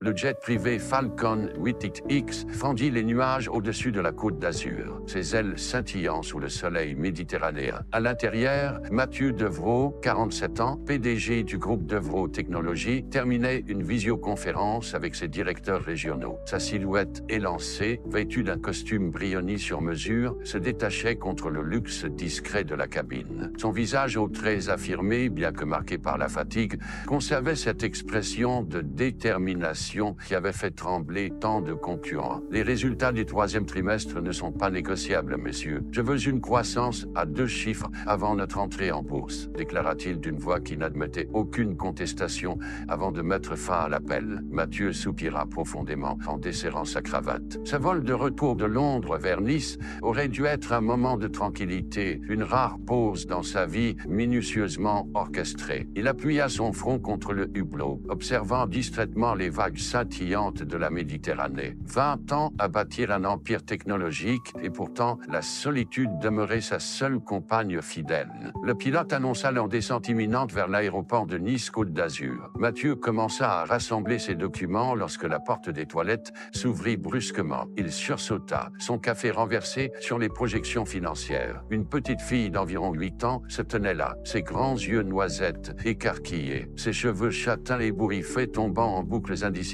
Le jet privé Falcon 8X fendit les nuages au-dessus de la côte d'Azur, ses ailes scintillant sous le soleil méditerranéen. À l'intérieur, Mathieu Devreau, 47 ans, PDG du groupe Devreau Technologies, terminait une visioconférence avec ses directeurs régionaux. Sa silhouette élancée, vêtue d'un costume Brioni sur mesure, se détachait contre le luxe discret de la cabine. Son visage aux traits affirmés, bien que marqué par la fatigue, conservait cette expression de détermination qui avait fait trembler tant de concurrents. Les résultats du troisième trimestre ne sont pas négociables, messieurs. Je veux une croissance à 2 chiffres avant notre entrée en bourse, déclara-t-il d'une voix qui n'admettait aucune contestation avant de mettre fin à l'appel. Mathieu soupira profondément en desserrant sa cravate. Ce vol de retour de Londres vers Nice aurait dû être un moment de tranquillité, une rare pause dans sa vie minutieusement orchestrée. Il appuya son front contre le hublot, observant distraitement les vagues scintillantes de la Méditerranée. 20 ans à bâtir un empire technologique et pourtant la solitude demeurait sa seule compagne fidèle. Le pilote annonça leur descente imminente vers l'aéroport de Nice-Côte d'Azur. Mathieu commença à rassembler ses documents lorsque la porte des toilettes s'ouvrit brusquement. Il sursauta, son café renversé sur les projections financières. Une petite fille d'environ 8 ans se tenait là, ses grands yeux noisettes écarquillés, ses cheveux châtains ébouriffés tombant en boucles indisciplinées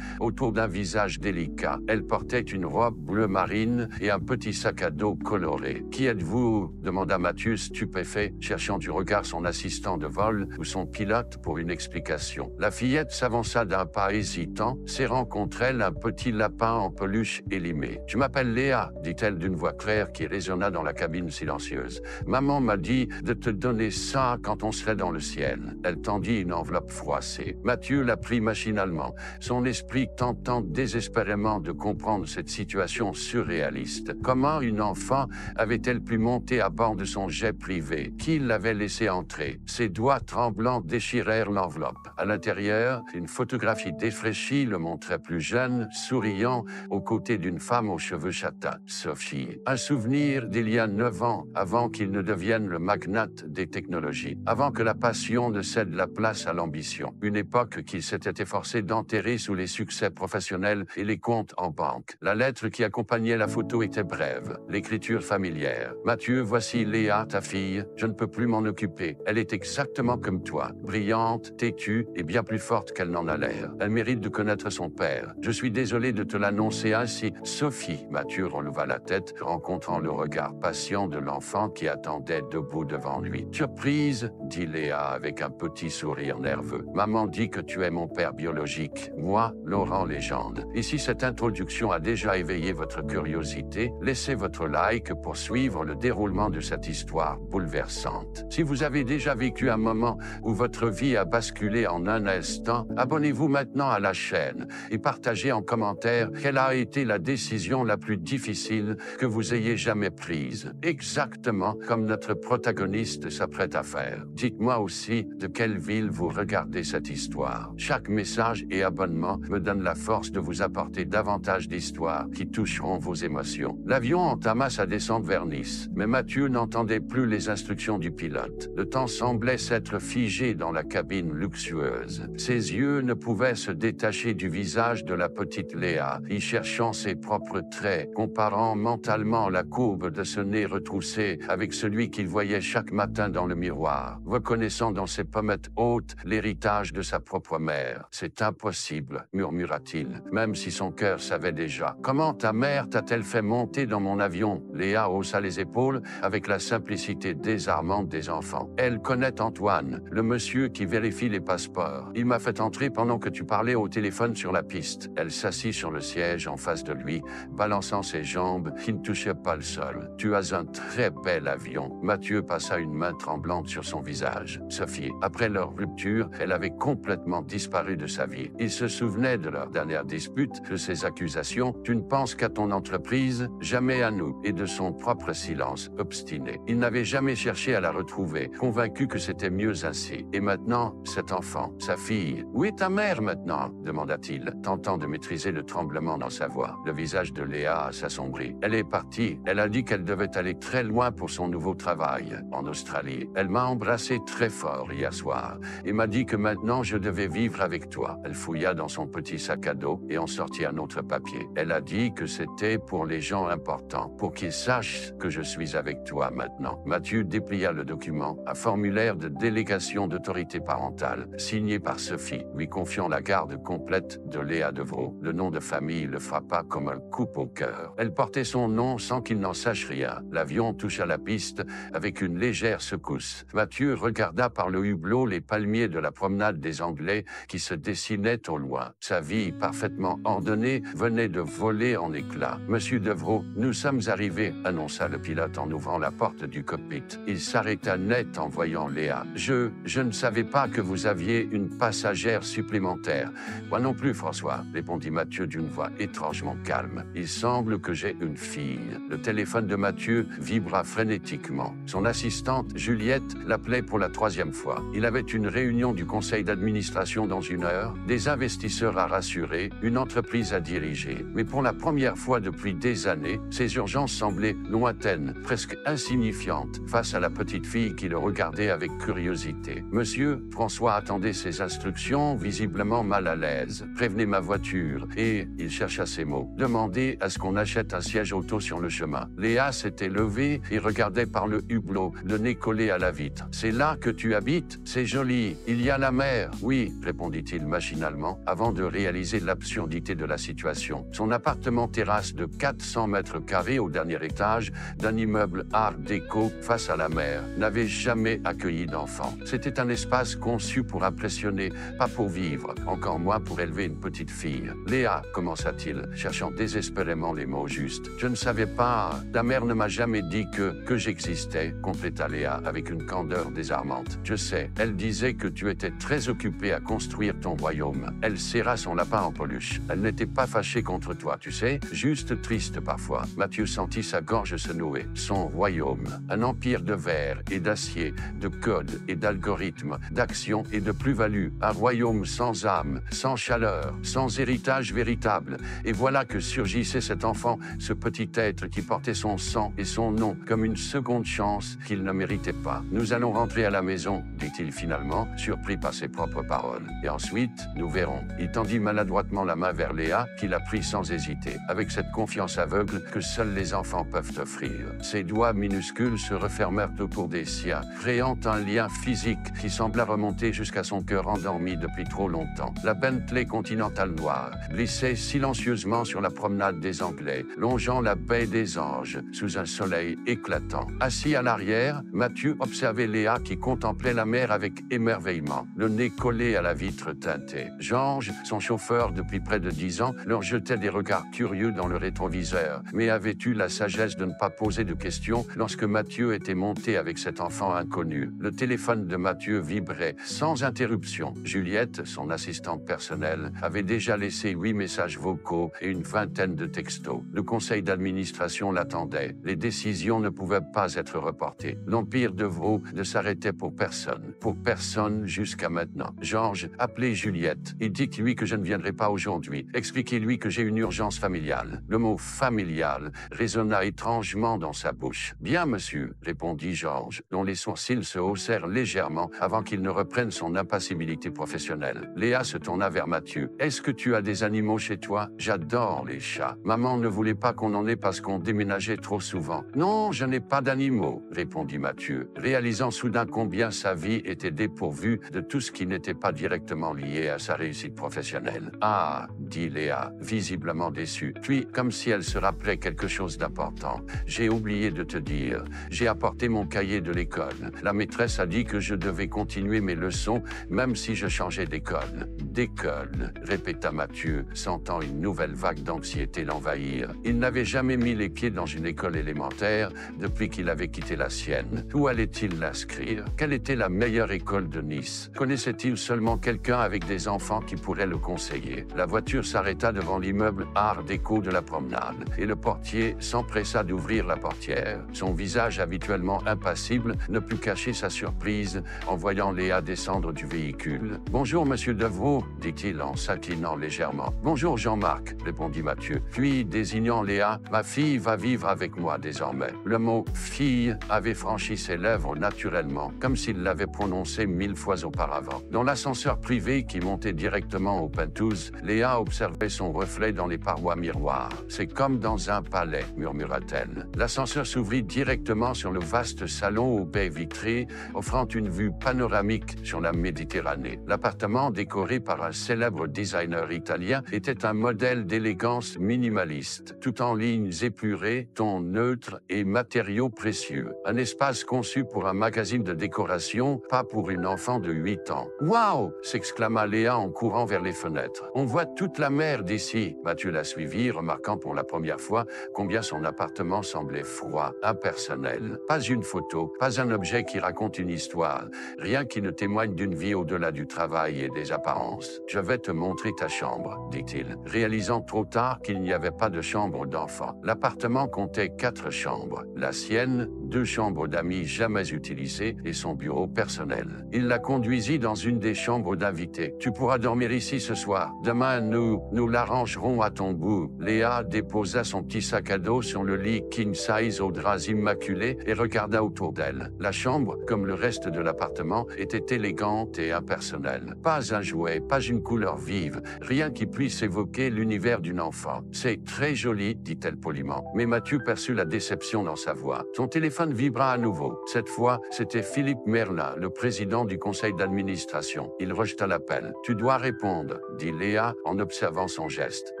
autour d'un visage délicat. Elle portait une robe bleu marine et un petit sac à dos coloré. « Qui êtes-vous » demanda Mathieu stupéfait, cherchant du regard son assistant de vol ou son pilote pour une explication. La fillette s'avança d'un pas hésitant, serrant contre elle un petit lapin en peluche élimé. « Je m'appelle Léa » dit-elle d'une voix claire qui résonna dans la cabine silencieuse. « Maman m'a dit de te donner ça quand on serait dans le ciel. » Elle tendit une enveloppe froissée. Mathieu la prit machinalement, son esprit tentant désespérément de comprendre cette situation surréaliste. Comment une enfant avait-elle pu monter à bord de son jet privé? Qui l'avait laissé entrer? Ses doigts tremblants déchirèrent l'enveloppe. À l'intérieur, une photographie défraîchie le montrait plus jeune, souriant, aux côtés d'une femme aux cheveux châtains, Sophie. Un souvenir d'il y a 9 ans, avant qu'il ne devienne le magnate des technologies, avant que la passion ne cède la place à l'ambition. Une époque qu'il s'était efforcé d'enterrer sous les succès professionnels et les comptes en banque. La lettre qui accompagnait la photo était brève, l'écriture familière. « Mathieu, voici Léa, ta fille. Je ne peux plus m'en occuper. Elle est exactement comme toi, brillante, têtue et bien plus forte qu'elle n'en a l'air. Elle mérite de connaître son père. Je suis désolé de te l'annoncer ainsi. Sophie. » Mathieu releva la tête, rencontrant le regard patient de l'enfant qui attendait debout devant lui. « Surprise » dit Léa avec un petit sourire nerveux. « Maman dit que tu es mon père biologique. Moi, Laurent Légende. Et si cette introduction a déjà éveillé votre curiosité, laissez votre like pour suivre le déroulement de cette histoire bouleversante. Si vous avez déjà vécu un moment où votre vie a basculé en un instant, abonnez-vous maintenant à la chaîne et partagez en commentaire quelle a été la décision la plus difficile que vous ayez jamais prise, exactement comme notre protagoniste s'apprête à faire. Dites-moi aussi de quelle ville vous regardez cette histoire. Chaque message et abonnement me donne la force de vous apporter davantage d'histoires qui toucheront vos émotions. L'avion entama sa descente vers Nice, mais Mathieu n'entendait plus les instructions du pilote. Le temps semblait s'être figé dans la cabine luxueuse. Ses yeux ne pouvaient se détacher du visage de la petite Léa, y cherchant ses propres traits, comparant mentalement la courbe de ce nez retroussé avec celui qu'il voyait chaque matin dans le miroir, reconnaissant dans ses pommettes hautes l'héritage de sa propre mère. « C'est impossible », murmura-t-il, même si son cœur savait déjà. « Comment ta mère t'a-t-elle fait monter dans mon avion ?» Léa haussa les épaules avec la simplicité désarmante des enfants. « Elle connaît Antoine, le monsieur qui vérifie les passeports. Il m'a fait entrer pendant que tu parlais au téléphone sur la piste. » Elle s'assit sur le siège en face de lui, balançant ses jambes qui ne touchaient pas le sol. « Tu as un très bel avion. » Mathieu passa une main tremblante sur son visage. Sophie, après leur rupture, elle avait complètement disparu de sa vie. Il se souvenait de leur dernière dispute, de ses accusations. « Tu ne penses qu'à ton entreprise, jamais à nous. » Et de son propre silence obstiné. Il n'avait jamais cherché à la retrouver, convaincu que c'était mieux ainsi. Et maintenant, cet enfant, sa fille. « Où est ta mère maintenant ?» demanda-t-il, tentant de maîtriser le tremblement dans sa voix. Le visage de Léa s'assombrit. « Elle est partie. Elle a dit qu'elle devait aller très loin pour son nouveau travail, en Australie. Elle m'a embrassé très fort hier soir et m'a dit que maintenant je devais vivre avec toi. » Elle fouilla fouilla dans son petit sac à dos et en sortit un autre papier. Elle a dit que c'était pour les gens importants, pour qu'ils sachent que je suis avec toi maintenant. Mathieu déplia le document, un formulaire de délégation d'autorité parentale, signé par Sophie, lui confiant la garde complète de Léa Devaux. Le nom de famille le frappa comme un coup au cœur. Elle portait son nom sans qu'il n'en sache rien. L'avion toucha la piste avec une légère secousse. Mathieu regarda par le hublot les palmiers de la promenade des Anglais qui se dessinaient au loin. Sa vie parfaitement ordonnée venait de voler en éclats. « Monsieur Devaux, nous sommes arrivés », annonça le pilote en ouvrant la porte du cockpit. Il s'arrêta net en voyant Léa. « Je ne savais pas que vous aviez une passagère supplémentaire. »« Moi non plus, François », répondit Mathieu d'une voix étrangement calme. « Il semble que j'ai une fille. » Le téléphone de Mathieu vibra frénétiquement. Son assistante, Juliette, l'appelait pour la 3e fois. Il avait une réunion du conseil d'administration dans 1 heure, des investisseurs à rassurer, une entreprise à diriger. Mais pour la première fois depuis des années, ces urgences semblaient lointaines, presque insignifiantes, face à la petite fille qui le regardait avec curiosité. Monsieur, François attendait ses instructions, visiblement mal à l'aise. « Prévenez ma voiture. » Et, il chercha ses mots. « Demandez à ce qu'on achète un siège auto sur le chemin. » Léa s'était levée et regardait par le hublot, le nez collé à la vitre. « C'est là que tu habites? C'est joli. Il y a la mer. »« Oui, » répondit-il machinalement, avant de réaliser l'absurdité de la situation. Son appartement terrasse de 400 mètres carrés au dernier étage d'un immeuble art déco face à la mer n'avait jamais accueilli d'enfants. C'était un espace conçu pour impressionner, pas pour vivre, encore moins pour élever une petite fille. « Léa, » commença-t-il, cherchant désespérément les mots justes. « Je ne savais pas. Ta mère ne m'a jamais dit que j'existais, » compléta Léa avec une candeur désarmante. « Je sais. Elle disait que tu étais très occupé à construire ton royaume. » Elle serra son lapin en peluche. Elle n'était pas fâchée contre toi, tu sais, juste triste parfois. Mathieu sentit sa gorge se nouer. Son royaume, un empire de verre et d'acier, de codes et d'algorithmes, d'action et de plus-value, un royaume sans âme, sans chaleur, sans héritage véritable. Et voilà que surgissait cet enfant, ce petit être qui portait son sang et son nom comme une seconde chance qu'il ne méritait pas. « Nous allons rentrer à la maison, » dit-il finalement, surpris par ses propres paroles. « Et ensuite, nous verrons. » Il tendit maladroitement la main vers Léa, qui la prit sans hésiter, avec cette confiance aveugle que seuls les enfants peuvent offrir. Ses doigts minuscules se refermèrent autour des siens, créant un lien physique qui sembla remonter jusqu'à son cœur endormi depuis trop longtemps. La Bentley Continental noire glissait silencieusement sur la promenade des Anglais, longeant la baie des Anges, sous un soleil éclatant. Assis à l'arrière, Mathieu observait Léa qui contemplait la mer avec émerveillement, le nez collé à la vitre teintée. Georges, son chauffeur depuis près de 10 ans, leur jetait des regards curieux dans le rétroviseur, mais avait eu la sagesse de ne pas poser de questions lorsque Mathieu était monté avec cet enfant inconnu. Le téléphone de Mathieu vibrait sans interruption. Juliette, son assistante personnelle, avait déjà laissé 8 messages vocaux et une vingtaine de textos. Le conseil d'administration l'attendait. Les décisions ne pouvaient pas être reportées. L'empire Devaux ne s'arrêtait pour personne jusqu'à maintenant. Georges, appelez Juliette et dites-lui que je ne viendrai pas aujourd'hui. Expliquez-lui que j'ai une urgence familiale. Le mot familial résonna étrangement dans sa bouche. Bien, monsieur, répondit Georges, dont les sourcils se haussèrent légèrement avant qu'il ne reprenne son impassibilité professionnelle. Léa se tourna vers Mathieu. Est-ce que tu as des animaux chez toi? J'adore les chats. Maman ne voulait pas qu'on en ait parce qu'on déménageait trop souvent. Non, je n'ai pas d'animaux, répondit Mathieu, réalisant soudain combien sa vie était dépourvue de tout ce qui n'était pas directement lié à sa réussite professionnelle. Ah, dit Léa, visiblement déçue. Puis, comme si elle se rappelait quelque chose d'important. J'ai oublié de te dire. J'ai apporté mon cahier de l'école. La maîtresse a dit que je devais continuer mes leçons, même si je changeais d'école. D'école, répéta Mathieu, sentant une nouvelle vague d'anxiété l'envahir. Il n'avait jamais mis les pieds dans une école élémentaire depuis qu'il avait quitté la sienne. Où allait-il l'inscrire? Quelle était la meilleure école de Nice? Connaissait-il seulement quelqu'un avec des enfants qui pourrait le conseiller? La voiture s'arrêta devant l'immeuble art déco de la promenade et le portier s'empressa d'ouvrir la portière. Son visage habituellement impassible ne put cacher sa surprise en voyant Léa descendre du véhicule. « Bonjour, monsieur Devaux », dit-il en s'inclinant légèrement. « Bonjour, Jean-Marc », répondit Mathieu. Puis, désignant Léa, « Ma fille va vivre avec moi désormais. » Le mot « fille » avait franchi ses lèvres naturellement, comme s'il l'avait prononcé 1000 fois auparavant. Dans l'ascenseur privé qui montait directement directement au penthouse, Léa observait son reflet dans les parois miroirs. « C'est comme dans un palais », murmura-t-elle. L'ascenseur s'ouvrit directement sur le vaste salon aux baies vitrées, offrant une vue panoramique sur la Méditerranée. L'appartement, décoré par un célèbre designer italien, était un modèle d'élégance minimaliste, tout en lignes épurées, tons neutres et matériaux précieux. Un espace conçu pour un magazine de décoration, pas pour une enfant de 8 ans. « Waouh !» s'exclama Léa en courant vers les fenêtres. « On voit toute la mer d'ici. » Mathieu la suivit, remarquant pour la première fois combien son appartement semblait froid, impersonnel. Pas une photo, pas un objet qui raconte une histoire, rien qui ne témoigne d'une vie au-delà du travail et des apparences. « Je vais te montrer ta chambre, » dit-il, réalisant trop tard qu'il n'y avait pas de chambre d'enfant. L'appartement comptait 4 chambres, la sienne, 2 chambres d'amis jamais utilisées et son bureau personnel. Il la conduisit dans une des chambres d'invités. « Tu pourras dormir ici ce soir. Demain, nous l'arrangerons à ton goût. » Léa déposa son petit sac à dos sur le lit king size aux draps immaculés et regarda autour d'elle. La chambre, comme le reste de l'appartement, était élégante et impersonnelle. Pas un jouet, pas une couleur vive, rien qui puisse évoquer l'univers d'une enfant. « C'est très joli, » dit-elle poliment. Mais Mathieu perçut la déception dans sa voix. Son téléphone vibra à nouveau. Cette fois, c'était Philippe Merlin, le président du conseil d'administration. Il rejeta l'appel. « Tu dois répondre, » dit Léa en observant son geste. «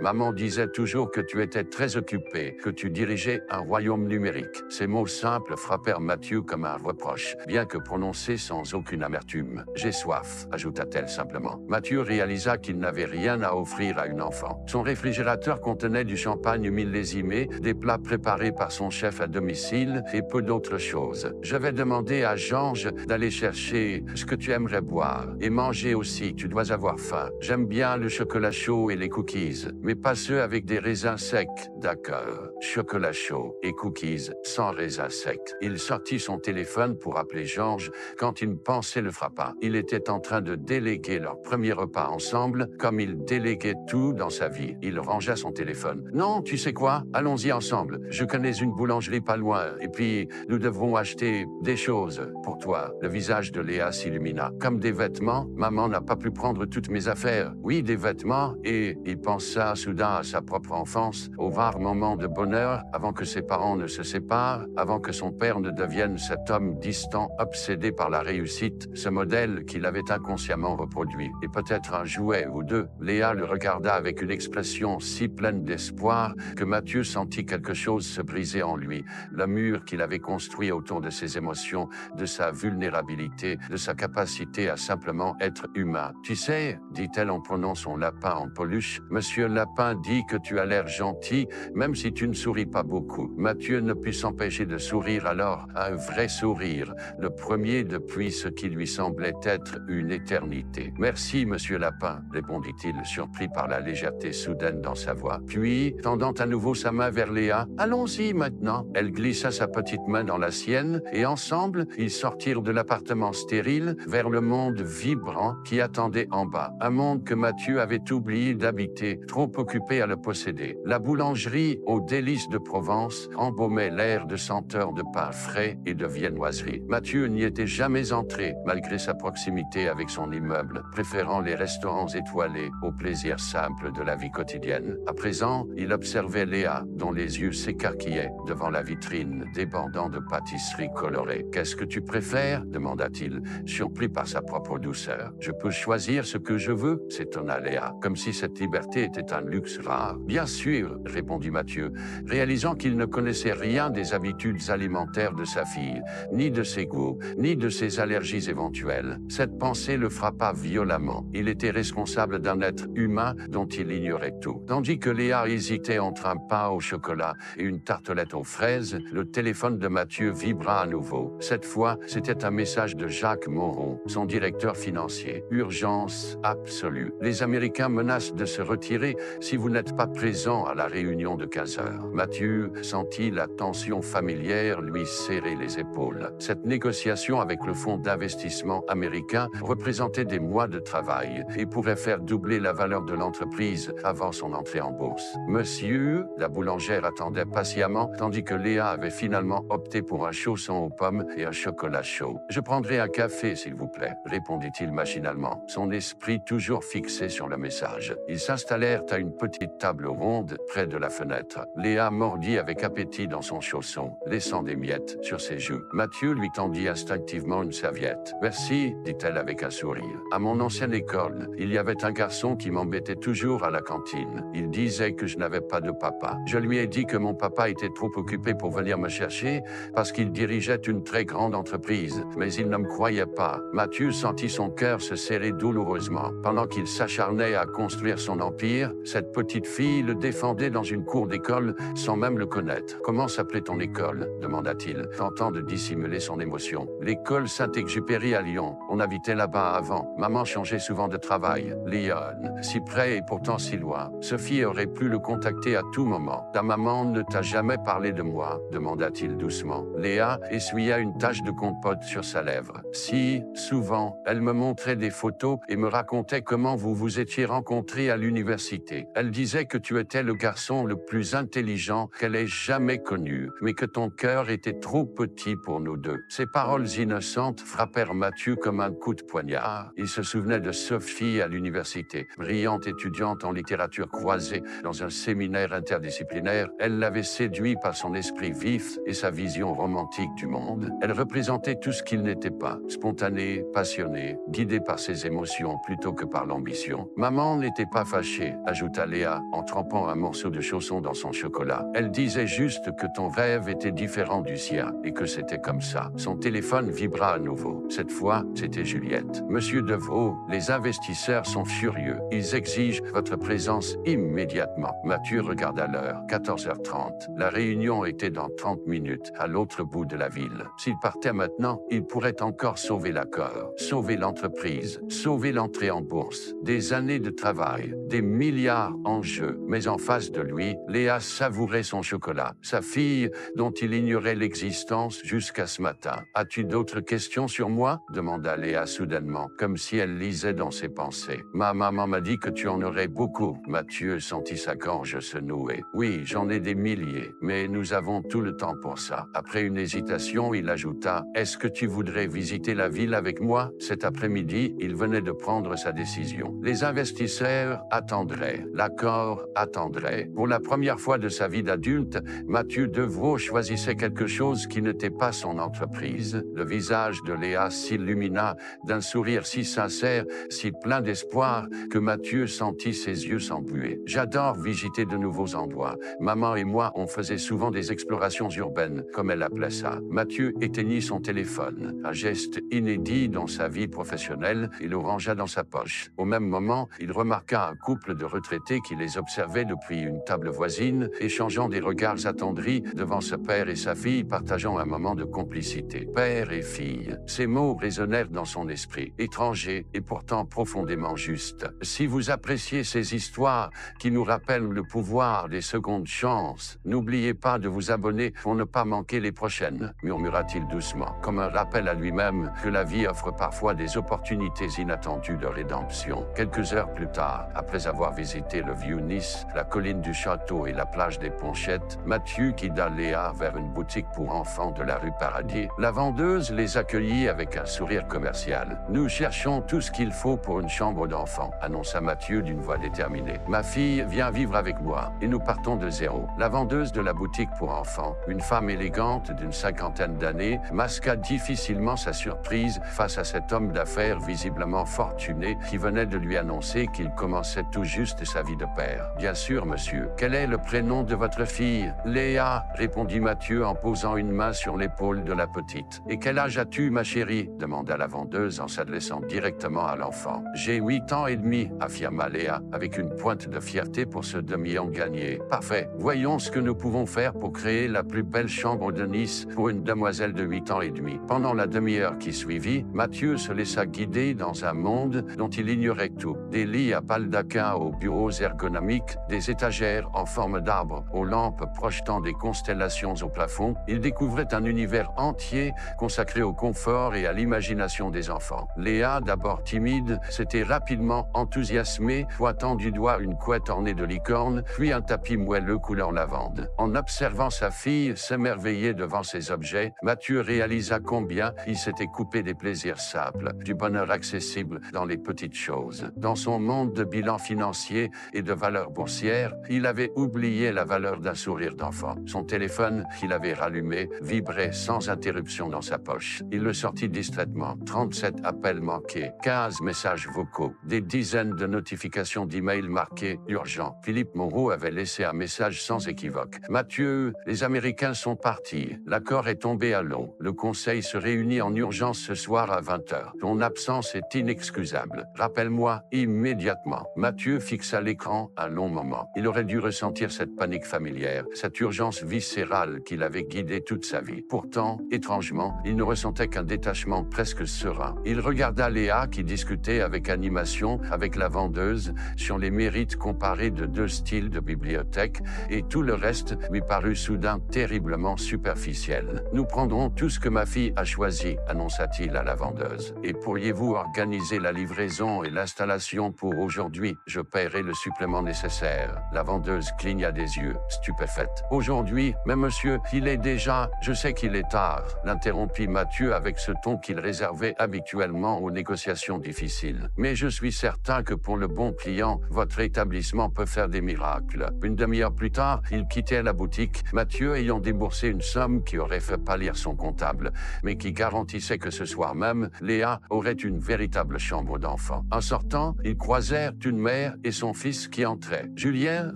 Maman disait toujours que tu étais très occupé, que tu dirigeais un royaume numérique. » Ces mots simples frappèrent Mathieu comme un reproche, bien que prononcés sans aucune amertume. « J'ai soif, » ajouta-t-elle simplement. Mathieu réalisa qu'il n'avait rien à offrir à une enfant. Son réfrigérateur contenait du champagne millésimé, des plats préparés par son chef à domicile et peu d'autres choses. « Je vais demander à Georges d'aller chercher ce que tu aimerais boire. Et manger aussi, tu dois avoir faim. J'aime bien le chocolat chaud et les cookies, mais pas ceux avec des raisins secs. » D'accord. Chocolat chaud et cookies sans raisins secs. Il sortit son téléphone pour appeler Georges quand une pensée le frappa. Il était en train de déléguer leur premier repas ensemble comme il déléguait tout dans sa vie. Il rangea son téléphone. « Non, tu sais quoi? Allons-y ensemble. Je connais une boulangerie pas loin et puis nous devrons acheter des choses pour toi. » Le visage de Léa s'illumina. « Comme des vêtements? Maman n'a pas pu prendre toutes mes affaires. » « Oui, des vêtements. » Et il pensa soudain à sa propre enfance, aux rares moments de bonheur avant que ses parents ne se séparent, avant que son père ne devienne cet homme distant, obsédé par la réussite, ce modèle qu'il avait inconsciemment reproduit. Et peut-être un jouet ou deux. Léa le regarda avec une expression si pleine d'espoir que Mathieu sentit quelque chose se briser en lui. Le mur qu'il avait construit autour de ses émotions, de sa vulnérabilité, de sa capacité à simplement être humain. « Tu sais, » dit-elle en prenant son lapin en peluche, « Monsieur Lapin dit que tu as l'air gentil, même si tu ne souris pas beaucoup. » Mathieu ne put s'empêcher de sourire alors, un vrai sourire, le premier depuis ce qui lui semblait être une éternité. « Merci, Monsieur Lapin, » répondit-il, surpris par la légèreté soudaine dans sa voix. Puis, tendant à nouveau sa main vers Léa, « Allons-y maintenant. » Elle glissa sa petite main dans la sienne et ensemble, ils sortirent de l'appartement stérile vers le monde vibrant qui attendait en bas. Un monde que Mathieu avait oublié d'habiter, trop occupé à le posséder. La boulangerie aux délices de Provence embaumait l'air de senteurs de pain frais et de viennoiserie. Mathieu n'y était jamais entré, malgré sa proximité avec son immeuble, préférant les restaurants étoilés aux plaisirs simples de la vie quotidienne. À présent, il observait Léa, dont les yeux s'écarquillaient devant la vitrine débordant de pâtisseries colorées. « Qu'est-ce que tu préfères ?» demanda-t-il, surpris par sa propre douceur. « Je peux choisir ce que je veux ?» s'étonna Léa, comme si cette liberté était un luxe rare. « Bien sûr », répondit Mathieu, réalisant qu'il ne connaissait rien des habitudes alimentaires de sa fille, ni de ses goûts, ni de ses allergies éventuelles. Cette pensée le frappa violemment. Il était responsable d'un être humain dont il ignorait tout. Tandis que Léa hésitait entre un pain au chocolat et une tartelette aux fraises, le téléphone de Mathieu vibra à nouveau. Cette fois, c'était un message de Jacques Moron, son directeur financier. « Urgence absolue. Les Américains menacent de se retirer si vous n'êtes pas présent à la réunion de 15 heures. » Mathieu sentit la tension familière lui serrer les épaules. Cette négociation avec le fonds d'investissement américain représentait des mois de travail et pourrait faire doubler la valeur de l'entreprise avant son entrée en bourse. « Monsieur ?» La boulangère attendait patiemment, tandis que Léa avait finalement opté pour un chausson aux pommes et un chocolat chaud. « Je prendrai un café, s'il vous plaît, » répondit-il machinalement. Son esprit l'œil toujours fixé sur le message. Ils s'installèrent à une petite table ronde près de la fenêtre. Léa mordit avec appétit dans son chausson, laissant des miettes sur ses joues. Mathieu lui tendit instinctivement une serviette. « Merci, dit-elle avec un sourire. À mon ancienne école, il y avait un garçon qui m'embêtait toujours à la cantine. Il disait que je n'avais pas de papa. Je lui ai dit que mon papa était trop occupé pour venir me chercher parce qu'il dirigeait une très grande entreprise, mais il ne me croyait pas. » Mathieu sentit son cœur se serrer douloureusement. Pendant qu'il s'acharnait à construire son empire, cette petite fille le défendait dans une cour d'école sans même le connaître. « Comment s'appelait ton école ?» demanda-t-il, tentant de dissimuler son émotion. « L'école Saint-Exupéry à Lyon. On habitait là-bas avant. Maman changeait souvent de travail. Lyon, si près et pourtant si loin. Sophie aurait pu le contacter à tout moment. Ta maman ne t'a jamais parlé de moi ?» demanda-t-il doucement. Léa essuya une tache de compote sur sa lèvre. « Si, souvent. Elle me montrait des photos et me racontait comment vous vous étiez rencontrés à l'université. Elle disait que tu étais le garçon le plus intelligent qu'elle ait jamais connu, mais que ton cœur était trop petit pour nous deux. » Ces paroles innocentes frappèrent Mathieu comme un coup de poignard. Il se souvenait de Sophie à l'université, brillante étudiante en littérature croisée dans un séminaire interdisciplinaire. Elle l'avait séduit par son esprit vif et sa vision romantique du monde. Elle représentait tout ce qu'il n'était pas, spontané, passionné, guidé par ses émotions plutôt que par l'ambition. « Maman n'était pas fâchée », ajouta Léa en trempant un morceau de chausson dans son chocolat. « Elle disait juste que ton rêve était différent du sien et que c'était comme ça. » Son téléphone vibra à nouveau. Cette fois, c'était Juliette. « Monsieur Devereaux, les investisseurs sont furieux. Ils exigent votre présence immédiatement. » Mathieu regarda l'heure. 14h30. La réunion était dans 30 minutes, à l'autre bout de la ville. S'il partait maintenant, il pourrait encore sauver l'accord, sauver l'entreprise, sauver l'entrée en bourse. Des années de travail, des milliards en jeu. Mais en face de lui, Léa savourait son chocolat. Sa fille, dont il ignorait l'existence jusqu'à ce matin. « As-tu d'autres questions sur moi ?» demanda Léa soudainement, comme si elle lisait dans ses pensées. « Ma maman m'a dit que tu en aurais beaucoup. » Mathieu sentit sa gorge se nouer. « Oui, j'en ai des milliers, mais nous avons tout le temps pour ça. » Après une hésitation, il ajouta « Est-ce que tu voudrais visiter la ville avec moi ?» Cet après-midi, il venait de prendre sa décision. Les investisseurs attendraient. L'accord attendrait. Pour la première fois de sa vie d'adulte, Mathieu Devereaux choisissait quelque chose qui n'était pas son entreprise. Le visage de Léa s'illumina d'un sourire si sincère, si plein d'espoir, que Mathieu sentit ses yeux s'embuer. « J'adore visiter de nouveaux endroits. Maman et moi, on faisait souvent des explorations urbaines, comme elle appelait ça. » Mathieu éteignit son téléphone. Un geste inédit dans sa vie professionnelle, il le rangea dans sa poche. Au même moment, il remarqua un couple de retraités qui les observait depuis une table voisine, échangeant des regards attendris devant ce père et sa fille partageant un moment de complicité. Père et fille. Ces mots résonnèrent dans son esprit, étrangers et pourtant profondément justes. Si vous appréciez ces histoires qui nous rappellent le pouvoir des secondes chances, n'oubliez pas de vous abonner pour ne pas manquer les prochaines, murmura-t-il doucement, comme un rappel à lui-même que la vie offre parfois des opportunités inattendues de rédemption. Quelques heures plus tard, après avoir visité le vieux Nice, la colline du château et la plage des Ponchettes, Mathieu guida Léa vers une boutique pour enfants de la rue Paradis. La vendeuse les accueillit avec un sourire commercial. « Nous cherchons tout ce qu'il faut pour une chambre d'enfant », annonça Mathieu d'une voix déterminée. « Ma fille vient vivre avec moi et nous partons de zéro. » La vendeuse de la boutique pour enfants, une femme élégante d'une cinquantaine d'années, masqua difficilement sa surprise face à cet homme d'affaires visiblement fortuné qui venait de lui annoncer qu'il commençait tout juste sa vie de père. « Bien sûr, monsieur. Quel est le prénom de votre fille ?»« Léa », répondit Mathieu en posant une main sur l'épaule de la petite. « Et quel âge as-tu, ma chérie ?» demanda la vendeuse en s'adressant directement à l'enfant. « J'ai 8 ans et demi, » affirma Léa, avec une pointe de fierté pour ce demi-an gagné. « Parfait. Voyons ce que nous pouvons faire pour créer la plus belle chambre de Nice pour une demoiselle de 8 ans et demi. » Pendant la demi-heure qui suivit, Mathieu se laissa guider dans un monde dont il ignorait tout. Des lits à baldaquin aux bureaux ergonomiques, des étagères en forme d'arbre aux lampes projetant des constellations au plafond, il découvrait un univers entier consacré au confort et à l'imagination des enfants. Léa, d'abord timide, s'était rapidement enthousiasmée, pointant du doigt une couette ornée de licorne, puis un tapis moelleux couleur lavande. En observant sa fille s'émerveiller devant ces objets, Mathieu réalisa combien il s'était coupé des plaisirs simples, du bonheur accessible dans les les petites choses. Dans son monde de bilan financier et de valeurs boursières, il avait oublié la valeur d'un sourire d'enfant. Son téléphone, qu'il avait rallumé, vibrait sans interruption dans sa poche. Il le sortit distraitement. 37 appels manqués, 15 messages vocaux, des dizaines de notifications d'emails marquées « urgent ». Philippe Moreau avait laissé un message sans équivoque. « Mathieu, les Américains sont partis. L'accord est tombé à l'eau. Le Conseil se réunit en urgence ce soir à 20h. Ton absence est inexcusable. Rappelle-moi immédiatement. » Mathieu fixa l'écran un long moment. Il aurait dû ressentir cette panique familière, cette urgence viscérale qui l'avait guidé toute sa vie. Pourtant, étrangement, il ne ressentait qu'un détachement presque serein. Il regarda Léa qui discutait avec animation avec la vendeuse sur les mérites comparés de deux styles de bibliothèque et tout le reste lui parut soudain terriblement superficiel. « Nous prendrons tout ce que ma fille a choisi, annonça-t-il à la vendeuse. Et pourriez-vous organiser la livraison et l'installation pour aujourd'hui? Je paierai le supplément nécessaire. » La vendeuse cligna des yeux, stupéfaite. « Aujourd'hui, mais monsieur, il est déjà... Je sais qu'il est tard, » l'interrompit Mathieu avec ce ton qu'il réservait habituellement aux négociations difficiles. « Mais je suis certain que pour le bon client, votre établissement peut faire des miracles. » Une demi-heure plus tard, il quittait la boutique, Mathieu ayant déboursé une somme qui aurait fait pâlir son comptable, mais qui garantissait que ce soir même, Léa aurait une véritable chambre d'enfant. En sortant, ils croisèrent une mère et son fils qui entraient. « Julien,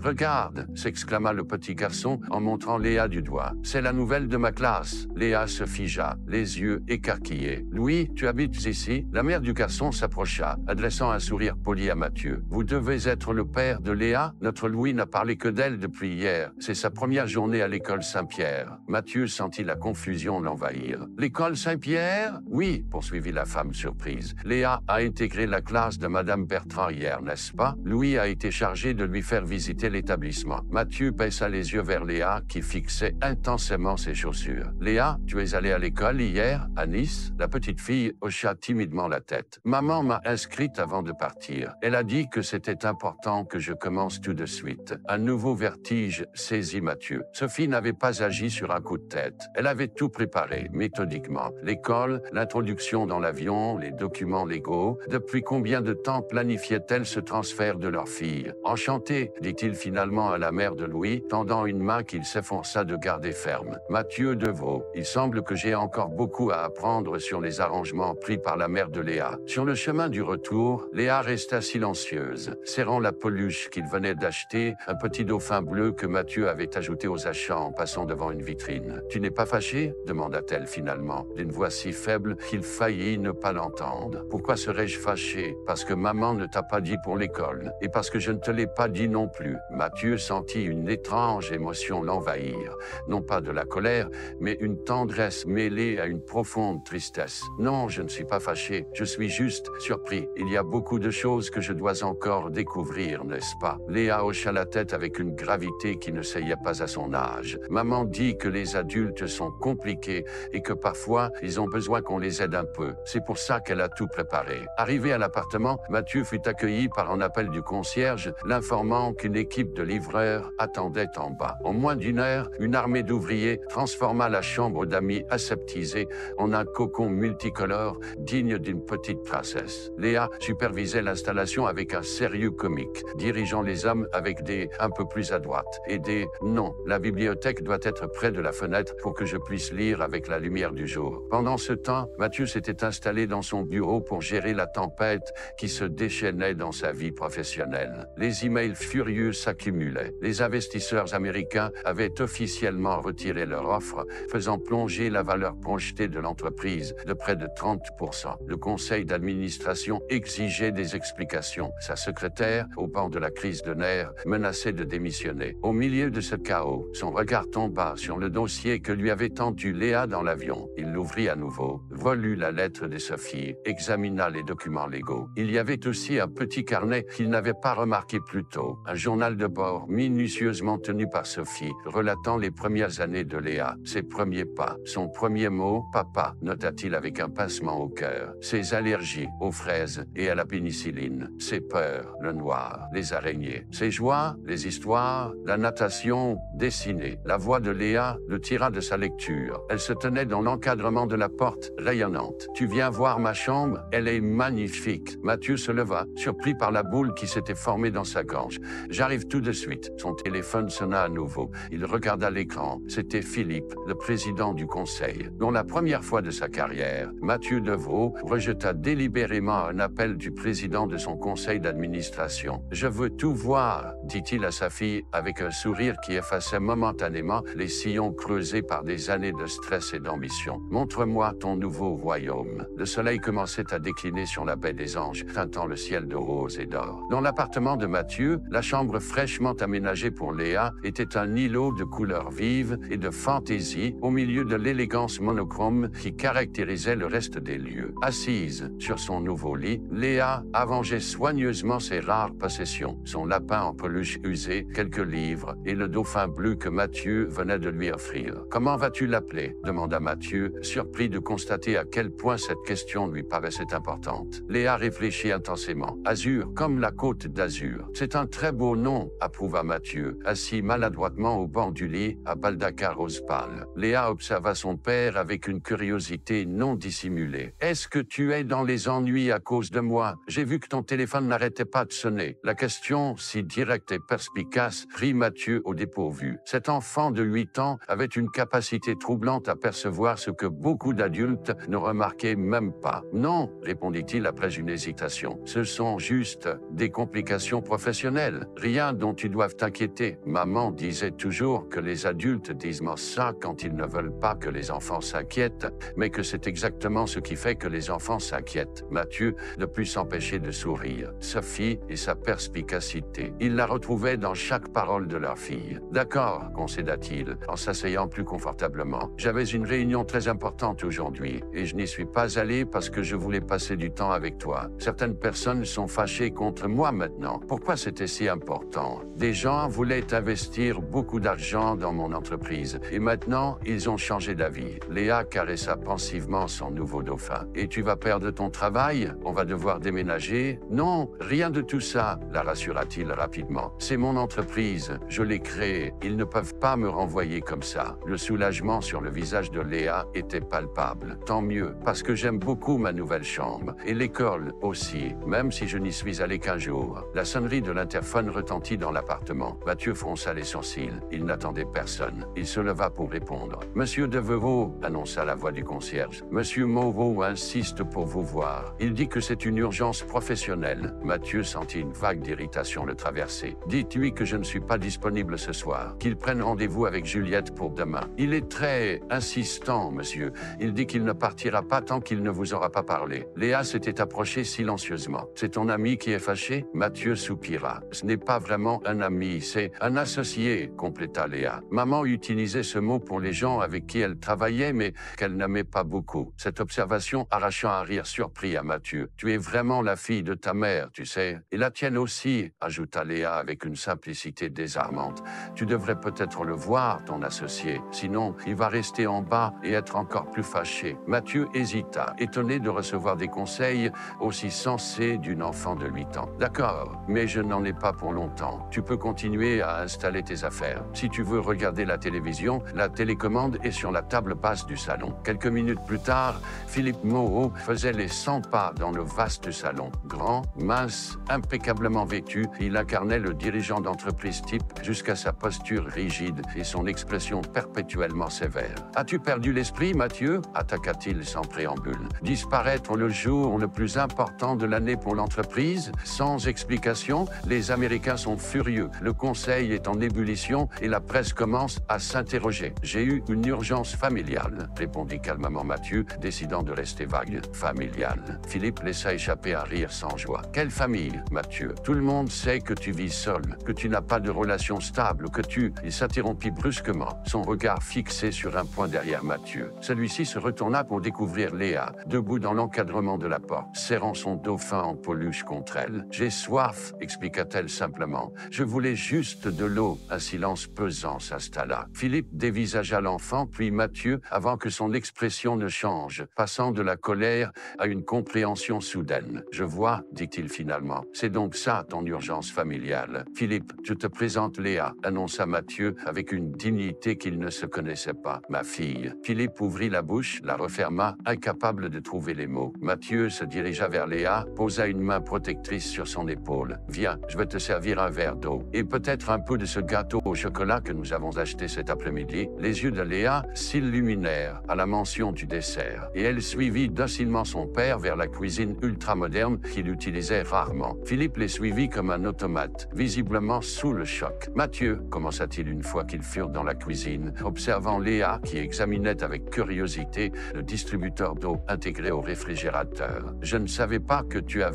regarde !» s'exclama le petit garçon en montrant Léa du doigt. « C'est la nouvelle de ma classe. » Léa se figea, les yeux écarquillés. « Louis, tu habites ici ?» La mère du garçon s'approcha, adressant un sourire poli à Mathieu. « Vous devez être le père de Léa? Notre Louis n'a parlé que d'elle depuis hier. C'est sa première journée à l'école Saint-Pierre. » Mathieu sentit la confusion l'envahir. « L'école Saint-Pierre? » « Oui, » poursuivit la femme surprise. « Léa a intégré la classe de Madame Bertrand hier, n'est-ce pas? Louis a été chargé de lui faire visiter l'établissement. » Mathieu baissa les yeux vers Léa qui fixait intensément ses chaussures. « Léa, tu es allée à l'école hier, à Nice ?» La petite fille hocha timidement la tête. « Maman m'a inscrite avant de partir. Elle a dit que c'était important que je commence tout de suite. » Un nouveau vertige saisit Mathieu. Sophie n'avait pas agi sur un coup de tête. Elle avait tout préparé, méthodiquement. L'école, l'introduction dans l'avion, les documents légaux. Depuis combien de temps planifiait-elle ce transfert de leur fille? « Enchanté, » dit-il finalement à la mère de Louis, tendant une main qu'il s'efforça de garder ferme. « Mathieu Deveau, il semble que j'ai encore beaucoup à apprendre sur les arrangements pris par la mère de Léa. » Sur le chemin du retour, Léa resta silencieuse, serrant la peluche qu'il venait d'acheter, un petit dauphin bleu que Mathieu avait ajouté aux achats en passant devant une vitrine. « Tu n'es pas fâché ?» demanda-t-elle finalement, d'une voix si faible qu'il faillit ne pas l'entendre. « Pourquoi serais-je fâché? Parce que maman ne t'a pas dit pour l'école, et parce que je ne te l'ai pas dit non plus. » Mathieu sentit une étrange émotion l'envahir, non pas de la colère, mais une tendresse mêlée à une profonde tristesse. « Non, je ne suis pas fâché, je suis juste surpris. Il y a beaucoup de choses que je dois encore découvrir, n'est-ce pas? » Léa hocha la tête avec une gravité qui ne seyait pas à son âge. « Maman dit que les adultes sont compliqués et que parfois, ils ont besoin qu'on les aide un peu. C'est pour ça qu'elle a tout préparé. » Arrivé à l'appartement, Mathieu fut accueilli par un appel du concierge, l'informant qu'une équipe de livreurs attendait en bas. En moins d'une heure, une armée d'ouvriers transforma la chambre d'amis aseptisée en un cocon multicolore digne d'une petite princesse. Léa supervisait l'installation avec un sérieux comique, dirigeant les hommes avec des un peu plus à droite et des non, la bibliothèque doit être près de la fenêtre pour que je puisse lire avec la lumière du jour. Pendant ce temps, Mathieu s'était installé dans son bureau pour gérer la tempête qui se déchaînait dans sa vie professionnelle. Les emails furieux s'accumulaient. Les investisseurs américains avaient officiellement retiré leur offre, faisant plonger la valeur projetée de l'entreprise de près de 30%. Le conseil d'administration exigeait des explications. Sa secrétaire, au bord de la crise de nerfs, menaçait de démissionner. Au milieu de ce chaos, son regard tomba sur le dossier que lui avait tendu Léa dans l'avion. Il l'ouvrit à nouveau, relut la lettre de Sophie, examina les documents légaux. Il y avait aussi un petit carnet qu'il n'avait pas remarqué plus tôt, un journal de bord minutieusement tenu par Sophie, relatant les premières années de Léa, ses premiers pas, son premier mot, papa, nota-t-il avec un pincement au cœur, ses allergies aux fraises et à la pénicilline, ses peurs, le noir, les araignées, ses joies, les histoires, la natation, dessiner. La voix de Léa le tira de sa lecture. Elle se tenait dans l'encadrement de la porte, rayonnante. « Tu viens voir ma chambre? Elle est magnifique. magnifique. Mathieu se leva, surpris par la boule qui s'était formée dans sa gorge. J'arrive tout de suite. Son téléphone sonna à nouveau. Il regarda l'écran. C'était Philippe, le président du conseil. Dans la première fois de sa carrière, Mathieu Devereaux rejeta délibérément un appel du président de son conseil d'administration. « Je veux tout voir », dit-il à sa fille avec un sourire qui effaçait momentanément les sillons creusés par des années de stress et d'ambition. « Montre-moi ton nouveau royaume. » Le soleil commençait à décliner sur la baie des Anges, teintant le ciel de rose et d'or. Dans l'appartement de Mathieu, la chambre fraîchement aménagée pour Léa était un îlot de couleurs vives et de fantaisie au milieu de l'élégance monochrome qui caractérisait le reste des lieux. Assise sur son nouveau lit, Léa avangeait soigneusement ses rares possessions, son lapin en peluche usé, quelques livres et le dauphin bleu que Mathieu venait de lui offrir. « Comment vas-tu l'appeler » demanda Mathieu, surpris de constater à quel point cette question lui paraissait importante. Léa réfléchit intensément. « Azur, comme la côte d'Azur. C'est un très beau nom, approuva Mathieu, assis maladroitement au bord du lit, à baldaquin rose pâle. Léa observa son père avec une curiosité non dissimulée. « Est-ce que tu es dans les ennuis à cause de moi? J'ai vu que ton téléphone n'arrêtait pas de sonner. » La question, si directe et perspicace, prit Mathieu au dépourvu. Cet enfant de 8 ans avait une capacité troublante à percevoir ce que beaucoup d'adultes ne remarquaient même pas. « Non, » répondit-il après une hésitation. « Ce sont juste des complications professionnelles. Rien dont tu doives t'inquiéter. Maman disait toujours que les adultes disent ça quand ils ne veulent pas que les enfants s'inquiètent, mais que c'est exactement ce qui fait que les enfants s'inquiètent. » Mathieu ne put s'empêcher de sourire. Sophie et sa perspicacité. Il la retrouvait dans chaque parole de leur fille. « D'accord, » concéda-t-il, en s'asseyant plus confortablement. « J'avais une réunion très importante aujourd'hui, et je n'y suis pas allé parce que je voulais passer du temps avec toi. Certaines personnes sont fâchées contre moi maintenant. Pourquoi c'était si important? Des gens voulaient investir beaucoup d'argent dans mon entreprise, et maintenant, ils ont changé d'avis. » Léa caressa pensivement son nouveau dauphin. « Et tu vas perdre ton travail? On va devoir déménager? » « Non, rien de tout ça, » la rassura-t-il rapidement. « C'est mon entreprise, je l'ai créée. Ils ne peuvent pas me renvoyer comme ça. » Le soulagement sur le visage de Léa était palpable. « Tant mieux, parce que j'aime beaucoup ma nouvelle chambre. Et l'école aussi, même si je n'y suis allé qu'un jour. » La sonnerie de l'interphone retentit dans l'appartement. Mathieu fronça les sourcils. Il n'attendait personne. Il se leva pour répondre. « Monsieur Devereaux, » annonça la voix du concierge. « Monsieur Moreau insiste pour vous voir. Il dit que c'est une urgence professionnelle. » Mathieu sentit une vague d'irritation le traverser. « Dites-lui que je ne suis pas disponible ce soir, qu'il prenne rendez-vous avec Juliette pour demain. Il est très insistant, monsieur. Il dit qu'il ne partira pas tant qu'il ne vous aura pas parlé. » Léa s'était approchée silencieusement. « C'est ton ami qui est fâché ?» Mathieu soupira. « Ce n'est pas vraiment un ami, c'est un associé, » compléta Léa. Maman utilisait ce mot pour les gens avec qui elle travaillait, mais qu'elle n'aimait pas beaucoup. Cette observation arracha un rire surpris à Mathieu. « Tu es vraiment la fille de ta mère, tu sais. Et la tienne aussi, » ajouta Léa avec une simplicité désarmante. « Tu devrais peut-être le voir, ton associé. Sinon, il va rester en bas et être encore plus fâché. » Mathieu hésita, étonné de recevoir des conseils aussi sensés d'une enfant de 8 ans. « D'accord, mais je n'en ai pas pour longtemps. Tu peux continuer à installer tes affaires. Si tu veux regarder la télévision, la télécommande est sur la table basse du salon. » Quelques minutes plus tard, Philippe Moreau faisait les 100 pas dans le vaste salon. Grand, mince, impeccablement vêtu, il incarnait le dirigeant d'entreprise type jusqu'à sa posture rigide et son expression perpétuellement sévère. « As-tu perdu l'esprit, Mathieu ?» attaqua-t-il sans préambule. « Disparaître le jour le plus important de l'année pour l'entreprise, sans explication, les Américains sont furieux. Le conseil est en ébullition et la presse commence à s'interroger. J'ai eu une urgence familiale, » répondit calmement Mathieu, décidant de rester vague. « Familiale. » Philippe laissa échapper un rire sans joie. « Quelle famille, Mathieu? Tout le monde sait que tu vis seul, que tu n'as pas de relation stable, que tu... » Il s'interrompit brusquement, son regard fixé sur un point derrière Mathieu. Celui-ci se retourna pour découvrir Léa, debout dans l'encadrement de la porte, serrant son dauphin en peluche contre elle. « J'ai soif, » expliqua-t-elle simplement. « Je voulais juste de l'eau. » Un silence pesant s'installa. Philippe dévisagea l'enfant, puis Mathieu, avant que son expression ne change, passant de la colère à une compréhension soudaine. « Je vois, » dit-il finalement. « C'est donc ça ton urgence familiale. Philippe, je te présente Léa, » annonça Mathieu avec une dignité qu'il ne se connaissait pas. « Ma fille. » Philippe ouvrit la bouche, la referma, incapable de trouver les mots. Mathieu se dirigea dirigea vers Léa, posa une main protectrice sur son épaule. « Viens, je vais te servir un verre d'eau. Et peut-être un peu de ce gâteau au chocolat que nous avons acheté cet après-midi. » Les yeux de Léa s'illuminèrent à la mention du dessert, et elle suivit docilement son père vers la cuisine ultramoderne qu'il utilisait rarement. Philippe les suivit comme un automate, visiblement sous le choc. « Mathieu, » commença-t-il une fois qu'ils furent dans la cuisine, observant Léa qui examinait avec curiosité le distributeur d'eau intégré au réfrigérateur. « Je ne savais pas que tu avais